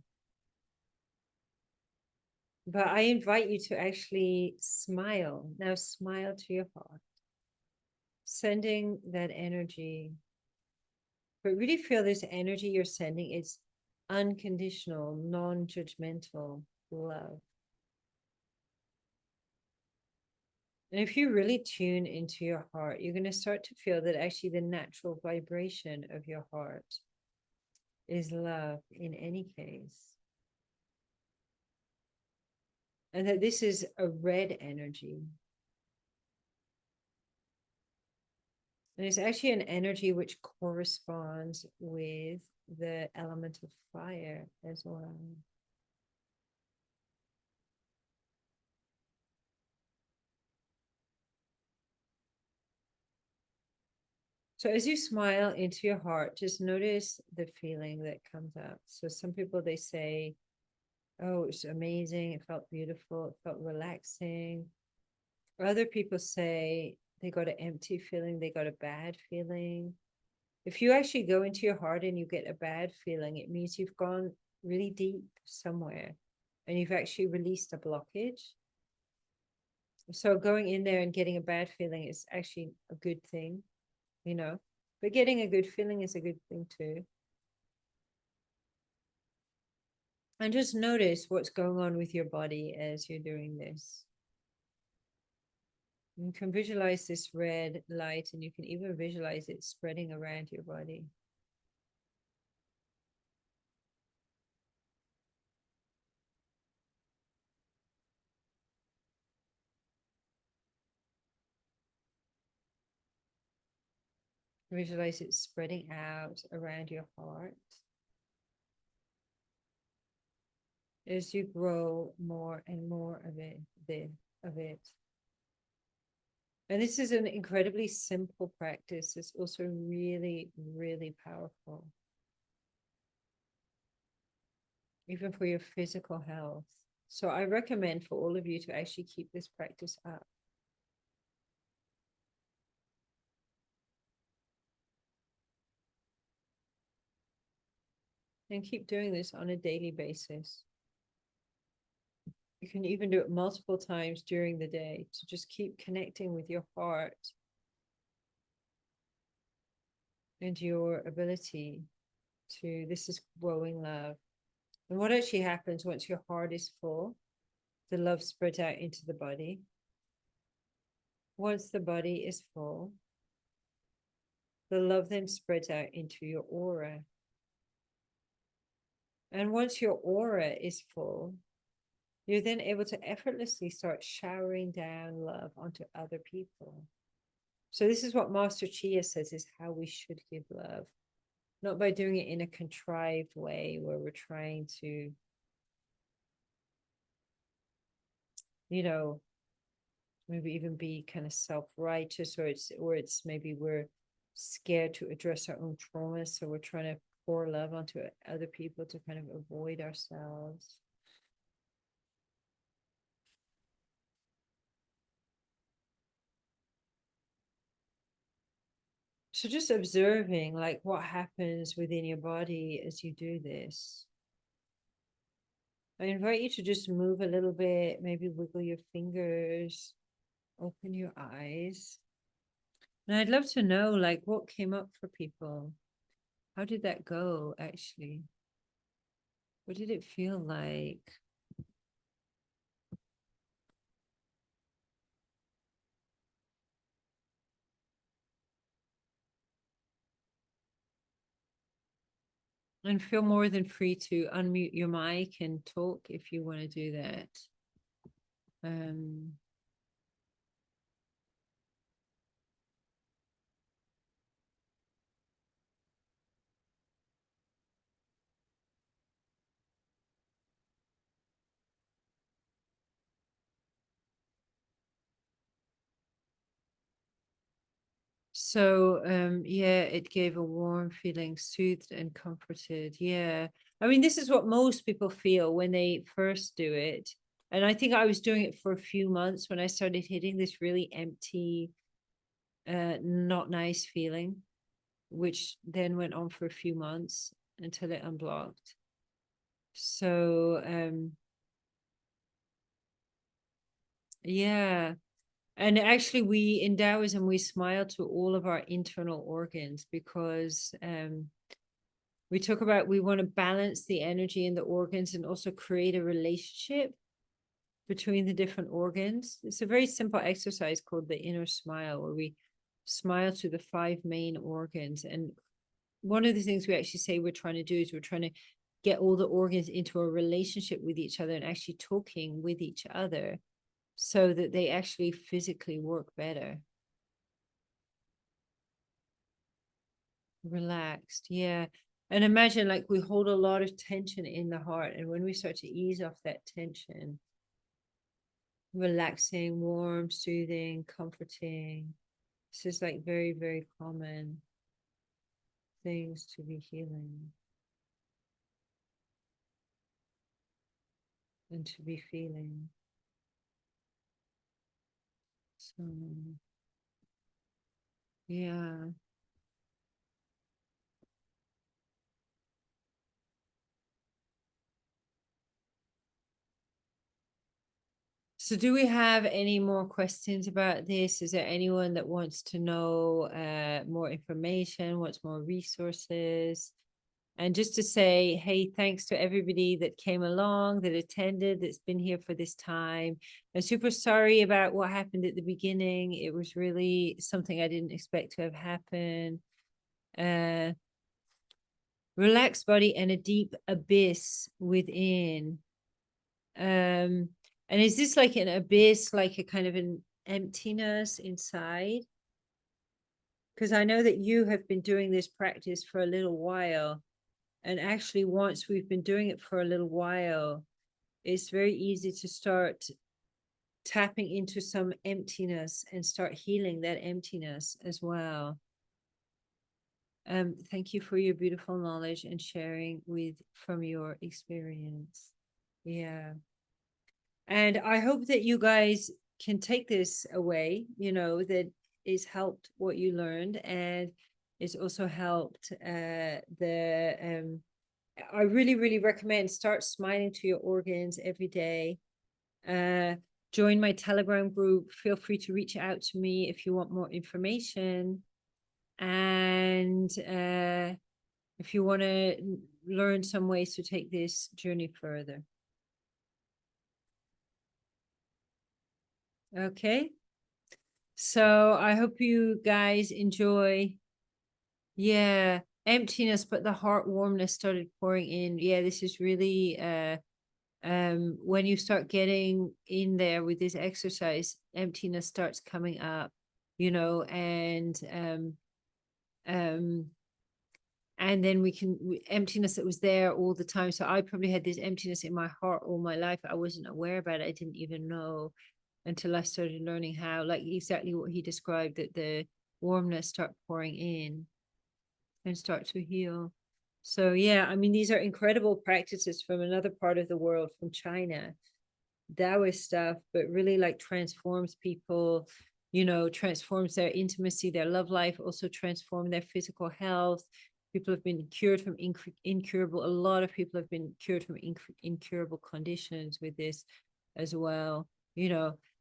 But I invite you to actually smile. Now smile to your heart, sending that energy. But really feel this energy you're sending is unconditional, non-judgmental love. And if you really tune into your heart, you're going to start to feel that actually the natural vibration of your heart is love in any case. And that this is a red energy. And it's actually an energy which corresponds with the element of fire as well. So as you smile into your heart, just notice the feeling that comes up. So some people, they say, oh, it's amazing. It felt beautiful. It felt relaxing. Or other people say they got an empty feeling. They got a bad feeling. If you actually go into your heart and you get a bad feeling, it means you've gone really deep somewhere and you've actually released a blockage. So going in there and getting a bad feeling is actually a good thing, you know, but getting a good feeling is a good thing too. And just notice what's going on with your body as you're doing this. You can visualize this red light, and you can even visualize it spreading around your body. Visualize it spreading out around your heart as you grow more and more of it. And this is an incredibly simple practice. It's also really, really powerful, even for your physical health. So I recommend for all of you to actually keep this practice up. And keep doing this on a daily basis. You can even do it multiple times during the day to just keep connecting with your heart and your ability to, this is growing love. And what actually happens once your heart is full, the love spreads out into the body. Once the body is full, the love then spreads out into your aura. And once your aura is full, you're then able to effortlessly start showering down love onto other people. So this is what Master Chia says is how we should give love. Not by doing it in a contrived way where we're trying to, you know, maybe even be kind of self-righteous, or it's maybe we're scared to address our own traumas, so we're trying to pour love onto other people to kind of avoid ourselves. So just observing like what happens within your body as you do this. I invite you to just move a little bit, maybe wiggle your fingers, open your eyes. And I'd love to know like what came up for people. How did that go actually? What did it feel like? And feel more than free to unmute your mic and talk if you want to do that. Um, yeah, it gave a warm feeling, soothed and comforted. Yeah. I mean, this is what most people feel when they first do it. And I think I was doing it for a few months when I started hitting this really empty, not nice feeling, which then went on for a few months until it unblocked. So, yeah. And actually, we in Taoism, we smile to all of our internal organs because we talk about we want to balance the energy in the organs and also create a relationship between the different organs. It's a very simple exercise called the inner smile, where we smile to the 5 main organs. And one of the things we actually say we're trying to do is we're trying to get all the organs into a relationship with each other and actually talking with each other so that they actually physically work better. Relaxed, yeah. And imagine like we hold a lot of tension in the heart, and when we start to ease off that tension, relaxing, warm, soothing, comforting, this is like very, very common things to be healing and to be feeling. So yeah. So do we have any more questions about this? Is there anyone that wants to know more information, wants more resources? And just to say, hey, thanks to everybody that came along, that attended, that's been here for this time. I'm super sorry about what happened at the beginning. It was really something I didn't expect to have happen. Relaxed body and a deep abyss within. And is this like an abyss, like a kind of an emptiness inside? Because I know that you have been doing this practice for a little while. And actually, once we've been doing it for a little while, it's very easy to start tapping into some emptiness and start healing that emptiness as well. Thank you for your beautiful knowledge and sharing from your experience. Yeah. And I hope that you guys can take this away, that it's helped what you learned, and it's also helped I really, really recommend start smiling to your organs every day. Join my Telegram group. Feel free to reach out to me if you want more information. And if you want to learn some ways to take this journey further. Okay. So I hope you guys enjoy. Yeah. Emptiness, but the heart warmness started pouring in. Yeah, this is really when you start getting in there with this exercise, emptiness starts coming up, and then emptiness that was there all the time. So I probably had this emptiness in my heart all my life. I wasn't aware about it. I didn't even know until I started learning how, like exactly what he described, that the warmness start pouring in and start to heal. So yeah, I mean, these are incredible practices from another part of the world, from China, Daoist stuff, but really like transforms people, transforms their intimacy, their love life, also transform their physical health. People have been cured from incurable, a lot of people have been cured from incurable conditions with this as well,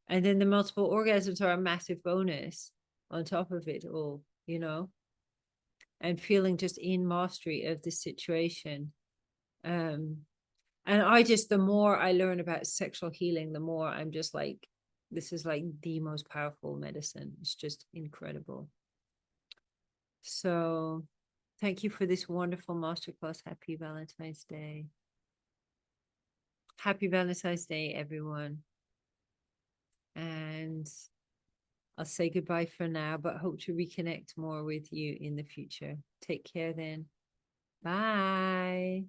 and then the multiple orgasms are a massive bonus on top of it all, and feeling just in mastery of the situation. And the more I learn about sexual healing, the more I'm just like, this is like the most powerful medicine. It's just incredible. So thank you for this wonderful masterclass. Happy Valentine's Day. Happy Valentine's Day, everyone. And I'll say goodbye for now, but hope to reconnect more with you in the future. Take care then. Bye.